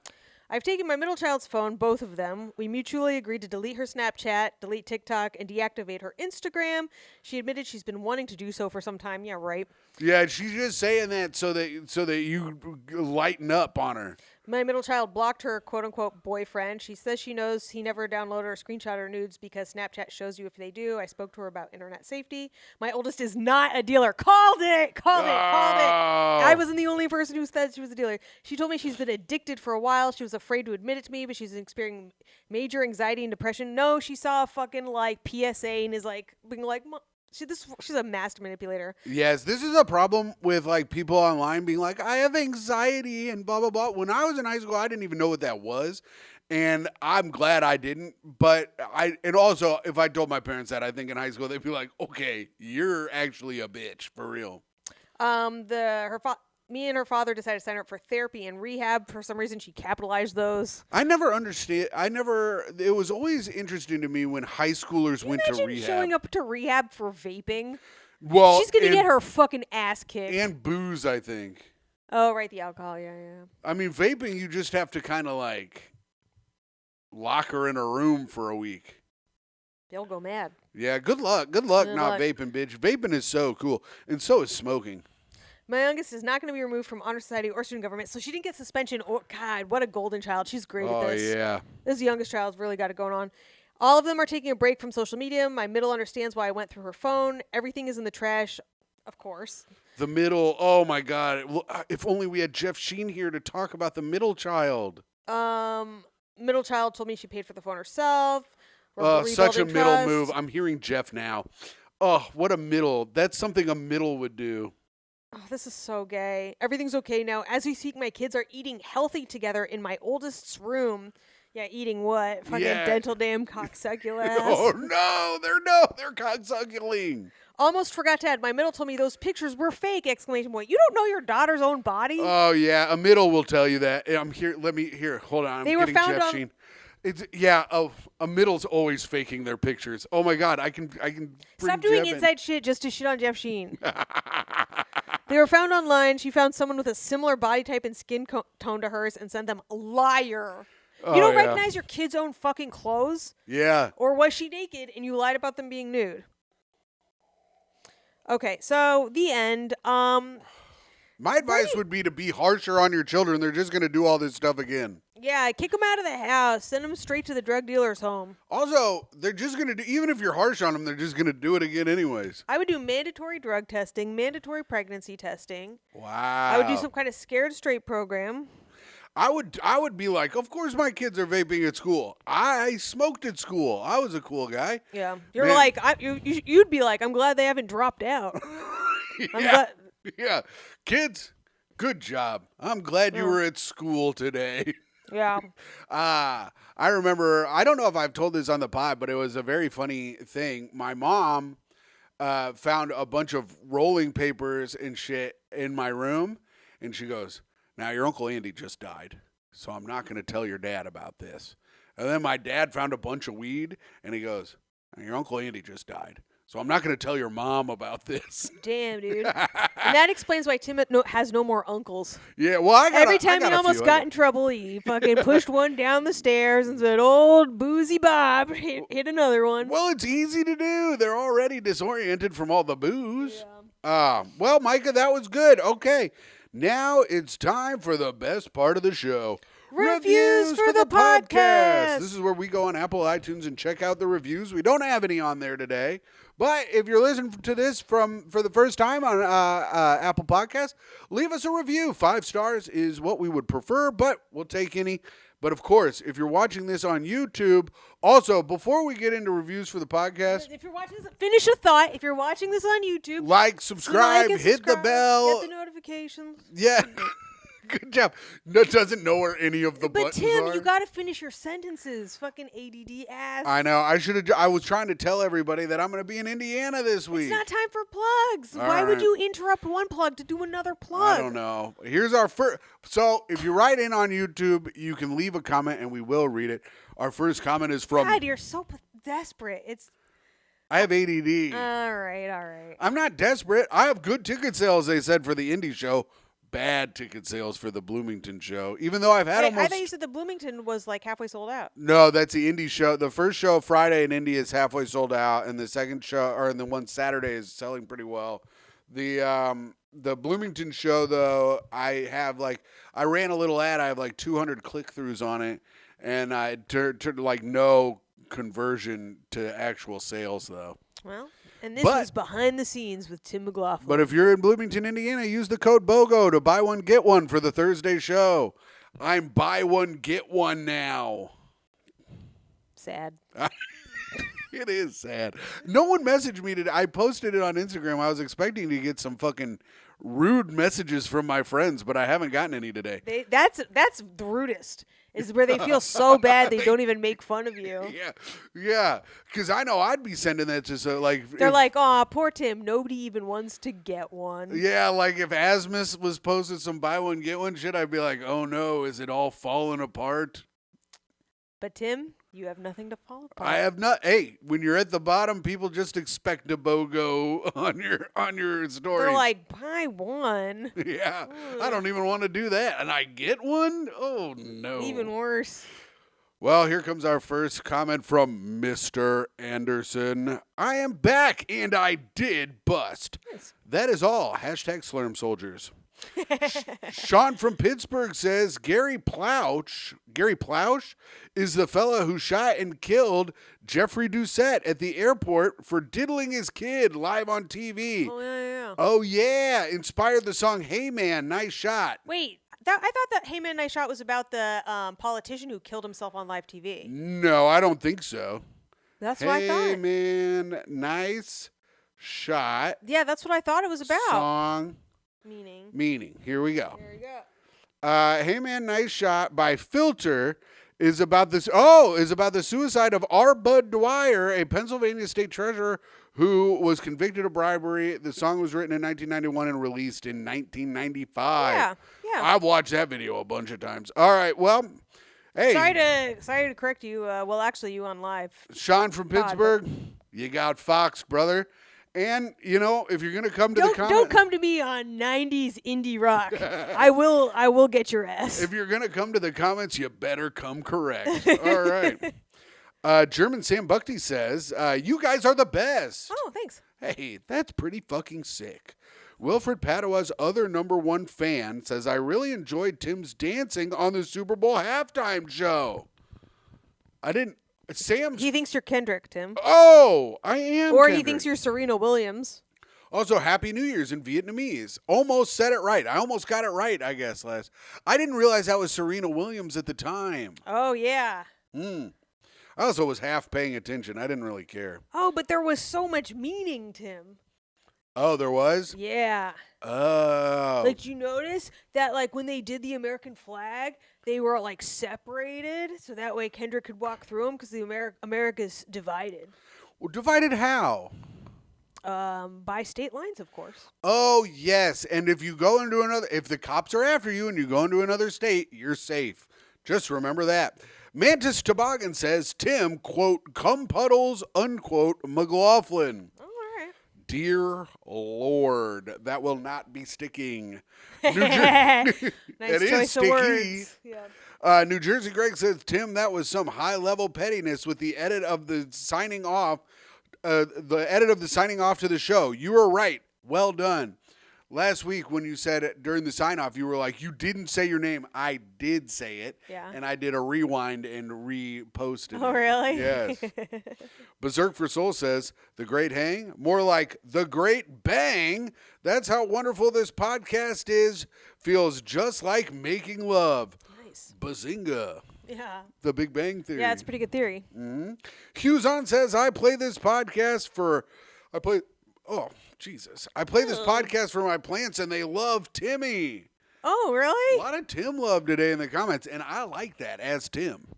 I've taken my middle child's phone, both of them. We mutually agreed to delete her Snapchat, delete TikTok, and deactivate her Instagram. She admitted she's been wanting to do so for some time. Yeah, right. Yeah, she's just saying that so that you lighten up on her. My middle child blocked her quote-unquote boyfriend. She says she knows he never downloaded or screenshot her nudes because Snapchat shows you if they do. I spoke to her about internet safety. My oldest is not a dealer. Called it. I wasn't the only person who said she was a dealer. She told me she's been addicted for a while. She was afraid to admit it to me, but she's experiencing major anxiety and depression. No, she saw a fucking PSA and is being like, she's a master manipulator. Yes, this is a problem with people online being like, I have anxiety and blah, blah, blah. When I was in high school, I didn't even know what that was. And I'm glad I didn't. But also, if I told my parents that, I think in high school, they'd be like, okay, you're actually a bitch for real. Me and her father decided to sign her up for therapy and rehab. For some reason, she capitalized those. I never understand. It was always interesting to me when high schoolers went to rehab. Showing up to rehab for vaping. Well, she's going to get her fucking ass kicked. And booze, I think. Oh, right, the alcohol, yeah. I mean, vaping, you just have to kind of lock her in a room for a week. They'll go mad. Yeah, good luck not vaping, bitch. Vaping is so cool, and so is smoking. My youngest is not going to be removed from honor society or student government, so she didn't get suspension. God, what a golden child. She's great at this. Oh, yeah. This youngest child's really got it going on. All of them are taking a break from social media. My middle understands why I went through her phone. Everything is in the trash, of course. The middle, oh, my God. If only we had Jeff Sheen here to talk about the middle child. Middle child told me she paid for the phone herself. Such a middle move. I'm hearing Jeff now. Oh, what a middle. That's something a middle would do. Oh, this is so gay. Everything's okay now. As we speak, my kids are eating healthy together in my oldest's room. Yeah, eating what? Fucking dental dam cocksuckulass. Oh, no. They're cocksuckling. Almost forgot to add. My middle told me those pictures were fake! Exclamation point. You don't know your daughter's own body? Oh, yeah. A middle will tell you that. I'm here. Hold on. I'm getting Jeff Sheen. A middle's always faking their pictures. Oh my God, I can. Stop doing inside shit just to shit on Jeff Sheen. They were found online. She found someone with a similar body type and skin tone to hers and sent them. Liar. You don't recognize your kid's own fucking clothes? Yeah. Or was she naked and you lied about them being nude? Okay, so the end. My advice would be to be harsher on your children. They're just going to do all this stuff again. Yeah, kick them out of the house. Send them straight to the drug dealer's home. Also, they're just going to do, even if you're harsh on them, they're just going to do it again anyways. I would do mandatory drug testing, mandatory pregnancy testing. Wow. I would do some kind of scared straight program. I would be like, of course my kids are vaping at school. I smoked at school. I was a cool guy. Yeah. You'd be like, I'm glad they haven't dropped out. Yeah. Kids, good job. I'm glad you were at school today. Yeah. I remember, I don't know if I've told this on the pod, but it was a very funny thing. My mom found a bunch of rolling papers and shit in my room, and she goes, now your Uncle Andy just died, so I'm not going to tell your dad about this. And then my dad found a bunch of weed, and he goes, now your Uncle Andy just died, so I'm not going to tell your mom about this. Damn, dude. And that explains why Tim has no more uncles. Yeah, well, every time he almost got in trouble, he fucking pushed one down the stairs and said, old boozy Bob hit another one. Well, it's easy to do. They're already disoriented from all the booze. Yeah. Well, Myka, that was good. Okay, now it's time for the best part of the show. Reviews for the podcast. This is where we go on Apple iTunes and check out the reviews. We don't have any on there today, but if you're listening to this for the first time on Apple Podcasts, leave us a review. 5 stars is what we would prefer, but we'll take any. But of course, if you're watching this on YouTube, also, before we get into reviews for the podcast, If you're watching this, finish a thought. If you're watching this on YouTube, like, subscribe, and hit the subscribe, bell. get the notifications. Yeah. Good job. No, doesn't know where any of the But buttons Tim, are. you gotta finish your sentences. Fucking ADD ass. I know. I was trying to tell everybody that I'm going to be in Indiana this week. It's not time for plugs. All Why would right. you interrupt one plug to do another plug? I don't know. Here's our first. So if you write in on YouTube, you can leave a comment and we will read it. Our first comment is from. God, you're so desperate. It's I have ADD. all right. I'm not desperate. I have good ticket sales, they said, for the indie show. Bad ticket sales for the Bloomington show. Even though I've had Wait, I almost. thought you said the Bloomington was like halfway sold out. No, that's the indie show. The first show Friday in Indy is halfway sold out, and the second show, or the one Saturday, is selling pretty well. The Bloomington show, though, I ran a little ad. I have like 200 click-throughs on it, and I turned like no conversion to actual sales, though. Well, and this But- is behind the scenes with Tim McLaughlin. But if you're in Bloomington, Indiana, use the code BOGO to buy one, get one for the Thursday show. I'm buy one, get one now. Sad. It is sad. No one messaged me today. I posted it on Instagram. I was expecting to get some fucking rude messages from my friends, but I haven't gotten any today. That's the rudest. Is where they feel so bad they don't even make fun of you. Yeah. Because I know I'd be sending that to They're like, "Aw, poor Tim. Nobody even wants to get one." Yeah, like if Asmus was posted some buy one get one shit, I'd be like, oh no, is it all falling apart? But Tim, you have nothing to fall apart. I have not. Hey, when you're at the bottom, people just expect a BOGO on your story. They're like, "Buy one." Yeah, I don't even want to do that, and I get one. Oh no! Even worse. Well, here comes our first comment from Mr. Anderson. I am back, and I did bust. Nice. That is all. Hashtag Slurm Soldiers. Sean from Pittsburgh says Gary Plouch is the fella who shot and killed Jeffrey Doucette at the airport for diddling his kid live on TV. Oh yeah. Oh yeah, inspired the song "Hey Man, Nice Shot." Wait, I thought that "Hey Man, Nice Shot" was about the politician who killed himself on live TV. No, I don't think so. That's what I Hey thought. Man, Nice Shot. Yeah, that's what I thought it was about. Song meaning. Here we go. There you go. Hey Man, Nice Shot by Filter is about the suicide of R. Bud Dwyer, a Pennsylvania state treasurer who was convicted of bribery. The song was written in 1991 and released in 1995. Yeah. I've watched that video a bunch of times. All right, well, hey. Sorry to correct you. Well, actually, you on live. Sean from Pittsburgh, you got Fox, brother. And, if you're going to come to the comment. Don't come to me on 90s indie rock. I will get your ass. If you're going to come to the comments, you better come correct. All right. German Sam Buckty says, you guys are the best. Oh, thanks. Hey, that's pretty fucking sick. Wilfred Padua's other #1 fan says, I really enjoyed Tim's dancing on the Super Bowl halftime show. He thinks you're Kendrick, Tim. Oh, I am Or Kendrick. he thinks you're Serena Williams. Also, Happy New Year's in Vietnamese. Almost said it right. I almost got it right, I guess, I didn't realize that was Serena Williams at the time. Oh, yeah. I also was half paying attention. I didn't really care. Oh, but there was so much meaning, Tim. Oh, there was? Yeah. Oh. Like, you notice that, like, when they did the American flag, they were, like, separated, so that way Kendrick could walk through them because the America's divided. Well, divided how? By state lines, of course. Oh, yes. And if the cops are after you and you go into another state, you're safe. Just remember that. Mantis Toboggan says, Tim, quote, cum puddles, unquote, McLaughlin. Dear Lord, that will not be sticking. Nice it choice is sticky. of words. Yeah. New Jersey Greg says, Tim, that was some high-level pettiness with the edit of the signing off. The edit of the signing off to the show. You were right. Well done. Last week when you said it during the sign-off, you were like, you didn't say your name. I did say it. Yeah. And I did a rewind and reposted it. Oh, really? Yes. Berserk for Soul says, the Great Hang? More like the Great Bang. That's how wonderful this podcast is. Feels just like making love. Nice. Bazinga. Yeah. The Big Bang Theory. Yeah, it's a pretty good theory. Mm-hmm. Hughes says, I play this podcast for my plants and they love Timmy. Oh, A really? lot of Tim love today in the comments, and I like that as Tim.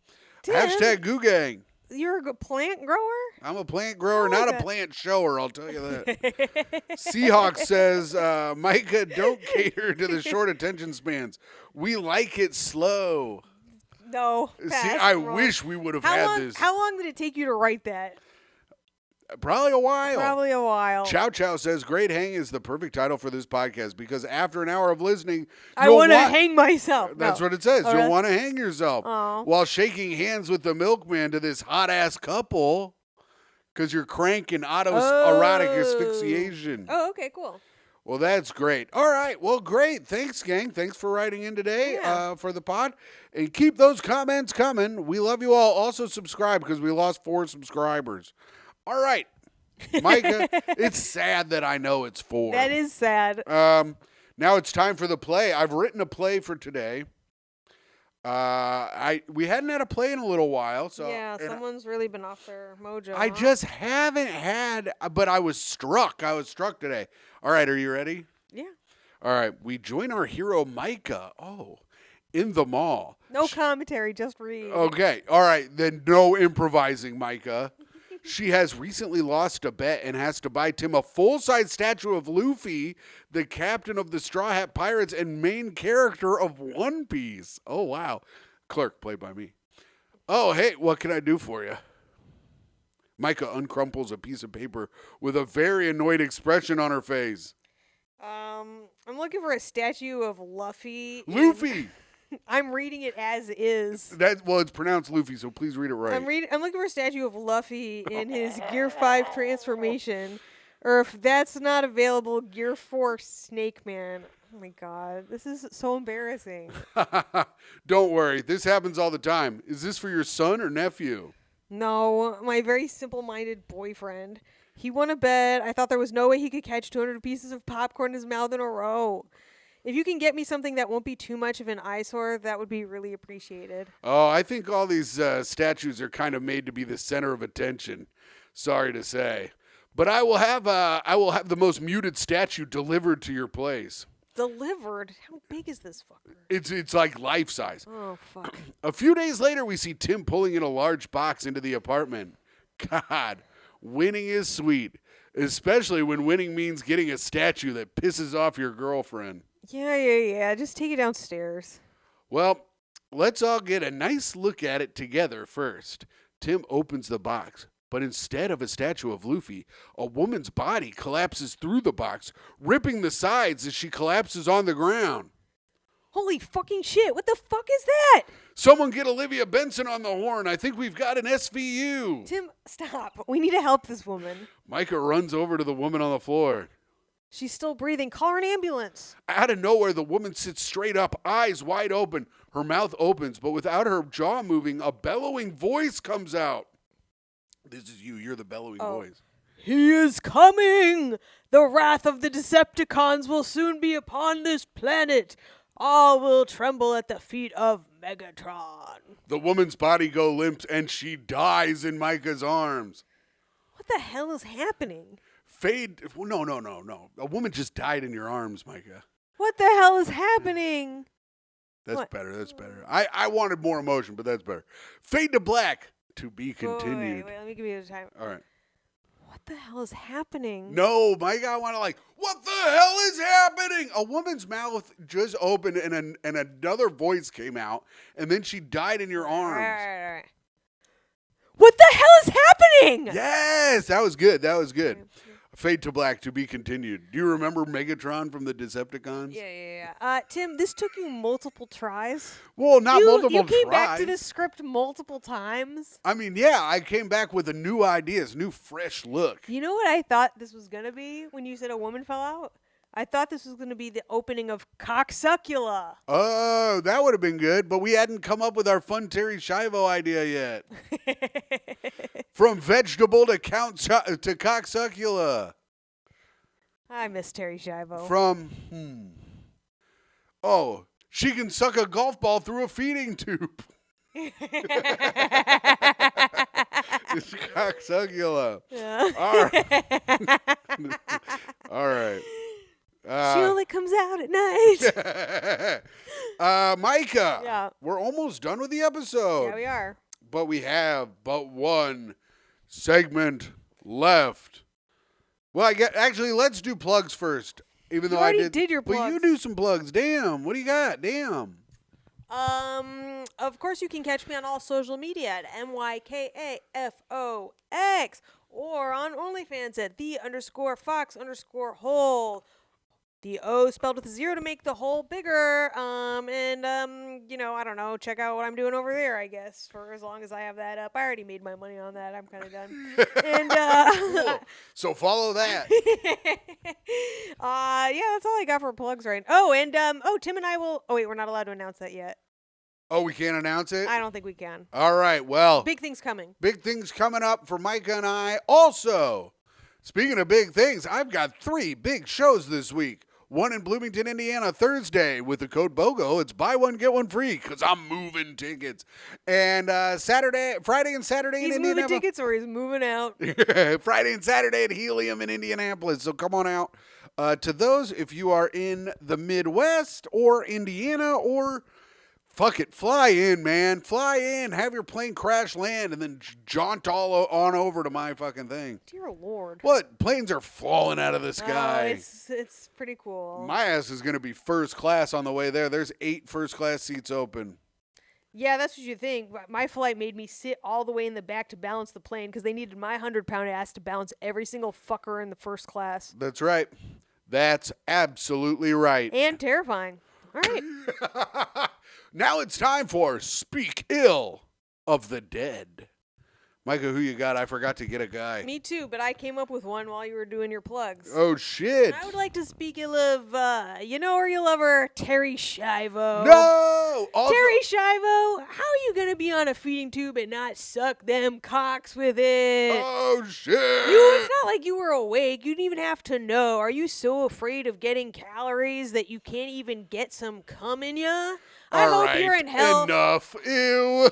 Tim? Hashtag Goo Gang. You're a good plant grower? I'm a plant grower, I not like a that. plant shower, I'll tell you that. Seahawk says, Myka, don't cater to the short attention spans. We like it slow. No. See, pass, I wrong. wish we would have had this. How long did it take you to write that? Probably a while. Probably a while. Chow Chow says, Great Hang is the perfect title for this podcast because after an hour of listening, I want to hang myself. That's No. what it says. Oh, You'll really? want to hang yourself Oh. while shaking hands with the milkman to this hot-ass couple because you're cranking autoerotic asphyxiation. Oh, okay, cool. Well, that's great. All right. Well, great. Thanks, gang. Thanks for writing in today for the pod. And keep those comments coming. We love you all. Also, subscribe because we lost 4 subscribers. All right. Myka, it's sad that I know it's 4. That is sad. Now it's time for the play. I've written a play for today. We hadn't had a play in a little while. So yeah, someone's really been off their mojo. I just haven't had, but I was struck. I was struck today. All right, are you ready? Yeah. All right, we join our hero Myka. Oh, in the mall. No commentary, just read. Okay, all right, then no improvising, Myka. She has recently lost a bet and has to buy Tim a full-size statue of Luffy, the captain of the Straw Hat Pirates and main character of One Piece. Oh, wow. Clerk, played by me. Oh, hey, what can I do for you? Myka uncrumples a piece of paper with a very annoyed expression on her face. I'm looking for a statue of Luffy. Luffy! I'm reading it as is. Well, it's pronounced Luffy, so please read it right. I'm looking for a statue of Luffy in his Gear 5 transformation. Or if that's not available, Gear 4 Snake Man. Oh my god, this is so embarrassing. Don't worry, this happens all the time. Is this for your son or nephew? No, my very simple-minded boyfriend. He won a bet. I thought there was no way he could catch 200 pieces of popcorn in his mouth in a row. If you can get me something that won't be too much of an eyesore, that would be really appreciated. Oh, I think all these statues are kind of made to be the center of attention. Sorry to say. But I will have the most muted statue delivered to your place. Delivered? How big is this fucker? It's like life size. Oh, fuck. A few days later, we see Tim pulling in a large box into the apartment. God, winning is sweet, especially when winning means getting a statue that pisses off your girlfriend. Yeah. Just take it downstairs. Well, let's all get a nice look at it together first. Tim opens the box, but instead of a statue of Luffy, a woman's body collapses through the box, ripping the sides as she collapses on the ground. Holy fucking shit, what the fuck is that? Someone get Olivia Benson on the horn. I think we've got an SVU. Tim, stop. We need to help this woman. Myka runs over to the woman on the floor. She's still breathing. Call her an ambulance. Out of nowhere, the woman sits straight up, eyes wide open. Her mouth opens, but without her jaw moving, a bellowing voice comes out. This is you. You're the bellowing voice. He is coming! The wrath of the Decepticons will soon be upon this planet. All will tremble at the feet of Megatron. The woman's body goes limp, and she dies in Myka's arms. What the hell is happening? Fade. No. A woman just died in your arms, Myka. What the hell is happening? That's What? better. That's better. I wanted more emotion, but that's better. Fade to black. To be continued. Wait, let me give you the time. All right. What the hell is happening? No, Myka, I want to what the hell is happening? A woman's mouth just opened and another voice came out, and then she died in your arms. All right. What the hell is happening? Yes, that was good. That was good. Fade to black, to be continued. Do you remember Megatron from the Decepticons? Yeah. Tim, this took you multiple tries. Well, not multiple You came tries. back to the script multiple times. I mean, yeah, I came back with a new ideas, new fresh look. You know what I thought this was going to be when you said a woman fell out? I thought this was going to be the opening of Cocksuckula. Oh, that would have been good, but we hadn't come up with our fun Terry Schiavo idea yet. From vegetable to Cocksuckula. I miss Terry Schiavo. From, oh, she can suck a golf ball through a feeding tube. It's cocksuckula. Yeah. All right. All right. She only comes out at night. Myka. Yeah. We're almost done with the episode. Yeah, we are. But we have but one segment left. Well, actually, let's do plugs first. Even You though already I did your But you plugs. do some plugs. Damn. What do you got? Damn. Of course, you can catch me on all social media at MYKAFOX or on OnlyFans at _Fox_Hole. The O spelled with a 0 to make the hole bigger. I don't know. Check out what I'm doing over there, I guess, for as long as I have that up. I already made my money on that. I'm kind of done. And Cool. So follow that. yeah, that's all I got for plugs right now. Oh, and Tim and I will. Oh wait, we're not allowed to announce that yet. Oh, we can't announce it? I don't think we can. All right. Well, Big things coming. big things coming up for Myka and I. Also, speaking of big things, I've got 3 big shows this week. One in Bloomington, Indiana, Thursday with the code BOGO. It's buy one, get one free because I'm moving tickets. And Friday and Saturday He's in moving Indianapolis. tickets or he's moving out. Friday and Saturday at Helium in Indianapolis. So come on out. To those, if you are in the Midwest or Indiana or fuck it, fly in, man. Fly in, have your plane crash land, and then jaunt all on over to my fucking thing. Dear Lord. What? Planes are falling out of the sky. It's pretty cool. My ass is going to be first class on the way there. There's 8 first class seats open. Yeah, that's what you think. My flight made me sit all the way in the back to balance the plane because they needed my 100-pound ass to balance every single fucker in the first class. That's right. That's absolutely right. And terrifying. All right. Now it's time for Speak Ill of the Dead. Myka, who you got? I forgot to get a guy. Me too, but I came up with one while you were doing your plugs. Oh, shit. I would like to speak ill of, you know or you love her, Terry Schiavo. No! Also, Terry Schiavo, how are you going to be on a feeding tube and not suck them cocks with it? oh, shit. It's not like you were awake. You didn't even have to know. Are you so afraid of getting calories that you can't even get some cum in ya? I All hope right, you're in hell. Enough. Ew.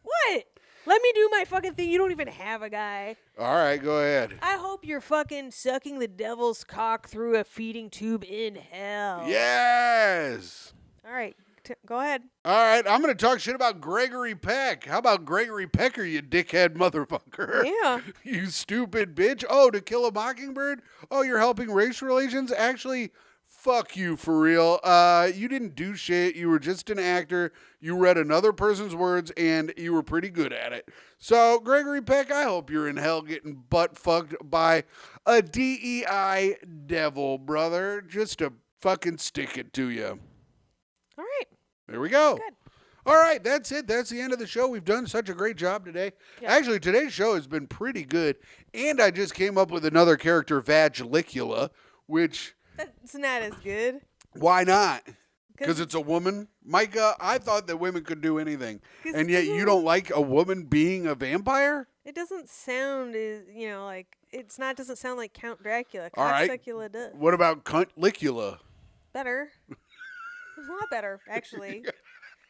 What? Let me do my fucking thing. You don't even have a guy. All right, go ahead. I hope you're fucking sucking the devil's cock through a feeding tube in hell. Yes. All right. Go ahead. All right, I'm going to talk shit about Gregory Peck. How about Gregory Pecker, you dickhead motherfucker? Yeah. You stupid bitch. Oh, To Kill a Mockingbird? Oh, you're helping race relations? Actually, fuck you for real. You didn't do shit. You were just an actor. You read another person's words, and you were pretty good at it. So, Gregory Peck, I hope you're in hell getting butt fucked by a DEI devil, brother. Just to fucking stick it to you. All right. There we go. Good. All right, that's it. That's the end of the show. We've done such a great job today. Yeah. Actually, today's show has been pretty good. And I just came up with another character, Vagilicula, which, That's not as good. why not? Because it's a woman. Myka, I thought that women could do anything. 'Cause And yet you don't like a woman being a vampire? It doesn't sound like doesn't sound like Count Dracula. All right. Cocksuckula does. What about Cuntlicula? Better. It's a lot better, actually.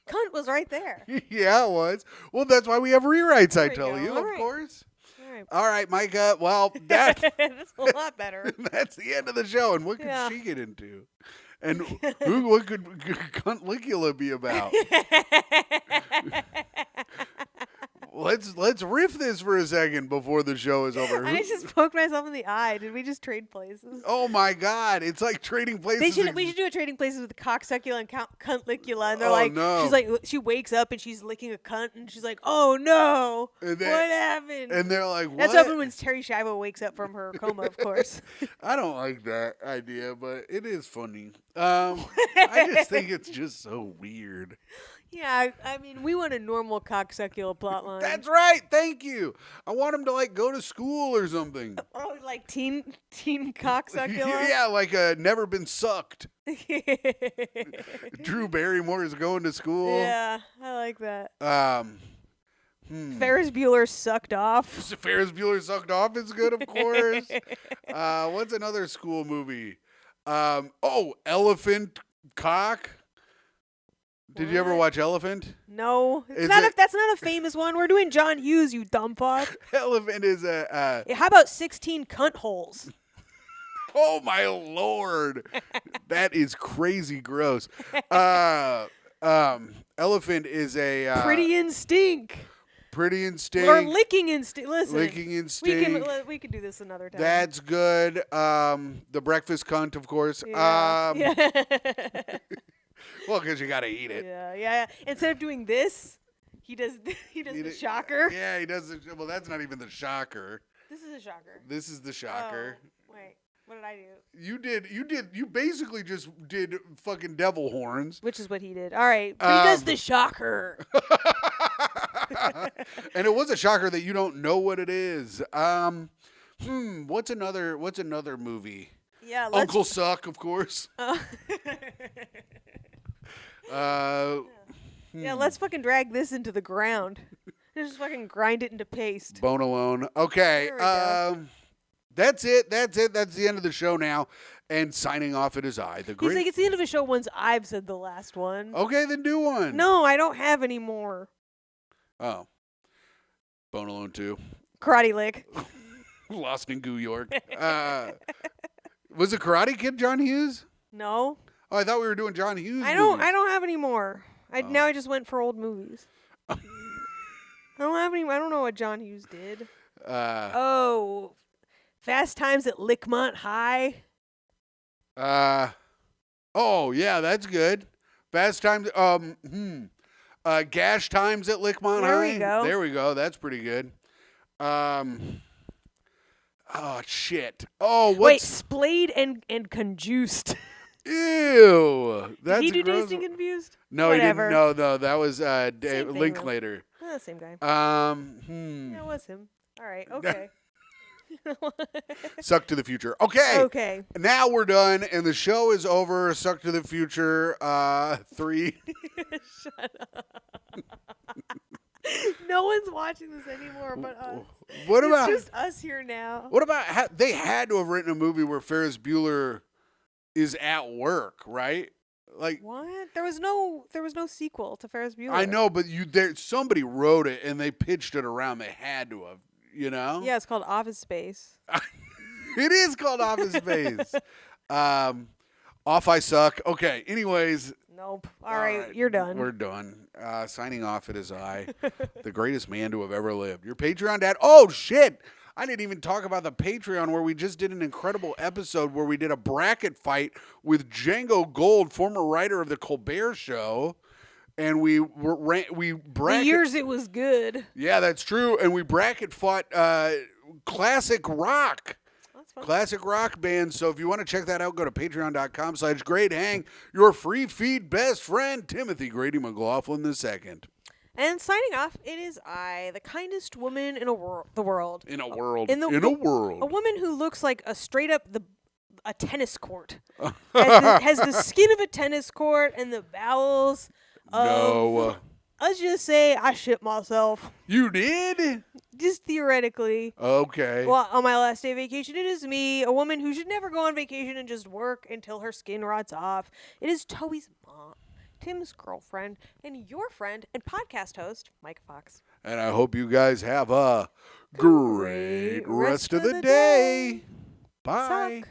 Cunt was right there. Yeah, it was. Well, that's why we have rewrites, I There you tell go. you, All of right. course. All right. All right, Myka. Well, that's That's a lot better. that's the end of the show. And what could Yeah. she get into? And what could Cuntlicula be about? Let's riff this for a second before the show is over. I just poked myself in the eye. Did we just trade places? Oh my God! It's like trading places. We should do a trading places with Cocksuckula and Cuntlicula, and they're Oh, like, no. she's like, she wakes up and she's licking a cunt, and she's like, oh no, And what happened? And they're like, what? That's what happens when Terry Schiavo wakes up from her coma, of course. I don't like that idea, but it is funny. I just think it's just so weird. Yeah, I mean, we want a normal Cocksuckula plotline. That's right. Thank you. I want him to like go to school or something. Oh, like teen Cocksuckula? Yeah, like never been sucked. Drew Barrymore is going to school. Yeah, I like that. Hmm. Ferris Bueller sucked off. Ferris Bueller Sucked Off is good, of course. What's another school movie? Elephant Cock. Did you ever watch Elephant? No. That's not a famous one. We're doing John Hughes, you dumb fuck. Elephant is a... How about 16 cunt holes? Oh, my Lord. That is crazy gross. Elephant is a... Pretty in stink. Pretty in stink. Or licking in stink. Listen. Licking in stink. We can do this another time. That's good. The breakfast cunt, of course. Yeah. Well, because you got to eat it. Yeah. Instead of doing this, he does the shocker. Yeah, he does. Well, that's not even the shocker. This is a shocker. This is the shocker. Oh, wait. What did I do? You basically just did fucking devil horns. Which is what he did. All right. But he does the shocker. And it was a shocker that you don't know what it is. What's another movie? Yeah, Uncle Suck, of course. Yeah, let's fucking drag this into the ground. Just fucking grind it into paste. Bone Alone. Okay. That's it. That's the end of the show now. And signing off, it is I, the great... He's like, it's the end of the show once I've said the last one. Okay, then do one. No, I don't have any more. Oh. Bone Alone 2. Karate Lick. Lost in New York. Was it Karate Kid John Hughes? No. Oh, I thought we were doing John Hughes I don't have any more. Now I just went for old movies. I don't have any. I don't know what John Hughes did. Fast Times at Lickmont High. Oh yeah, that's good. Fast Times. Gash Times at Lickmont High. There we go. There we go. That's pretty good. Oh shit. Oh, wait, Splayed and Conjuiced. Ew. That's Did he do gross. Dazed and Confused? No, Whatever. he didn't. No, that was thing, Linklater. Same guy. Yeah, it was him. All right. Okay. Suck to the Future. Okay. Now we're done, and the show is over. Suck to the Future 3. Shut up. No one's watching this anymore but us. It's just us here now. What about they had to have written a movie where Ferris Bueller is at work, right? Like what? There was no sequel to Ferris Bueller. I know, but somebody wrote it and they pitched it around. They had to have, you know? Yeah, it's called Office Space. It is called Office Space. Off I suck. Okay, anyways. Nope. All right, you're done. We're done. Signing off, it is I, the greatest man to have ever lived. Your Patreon dad. Oh, shit. I didn't even talk about the Patreon where we just did an incredible episode where we did a bracket fight with Django Gold, former writer of The Colbert Show. And we bracket. The years it was good. Yeah, that's true. And we bracket fought classic rock. Classic rock band. So if you want to check that out, go to patreon.com/Great Hang. Your free feed best friend, Timothy Grady McLaughlin II. And signing off, it is I, the kindest woman in the world. In a world. A woman who looks like a straight up a tennis court. has the skin of a tennis court and the bowels of... Let's just say I shit myself. You did? Just theoretically. Okay. Well, on my last day of vacation, it is me, a woman who should never go on vacation and just work until her skin rots off. It is Toby's mom, Tim's girlfriend, and your friend and podcast host, Mike Fox. And I hope you guys have a great rest of the day. Bye. Suck.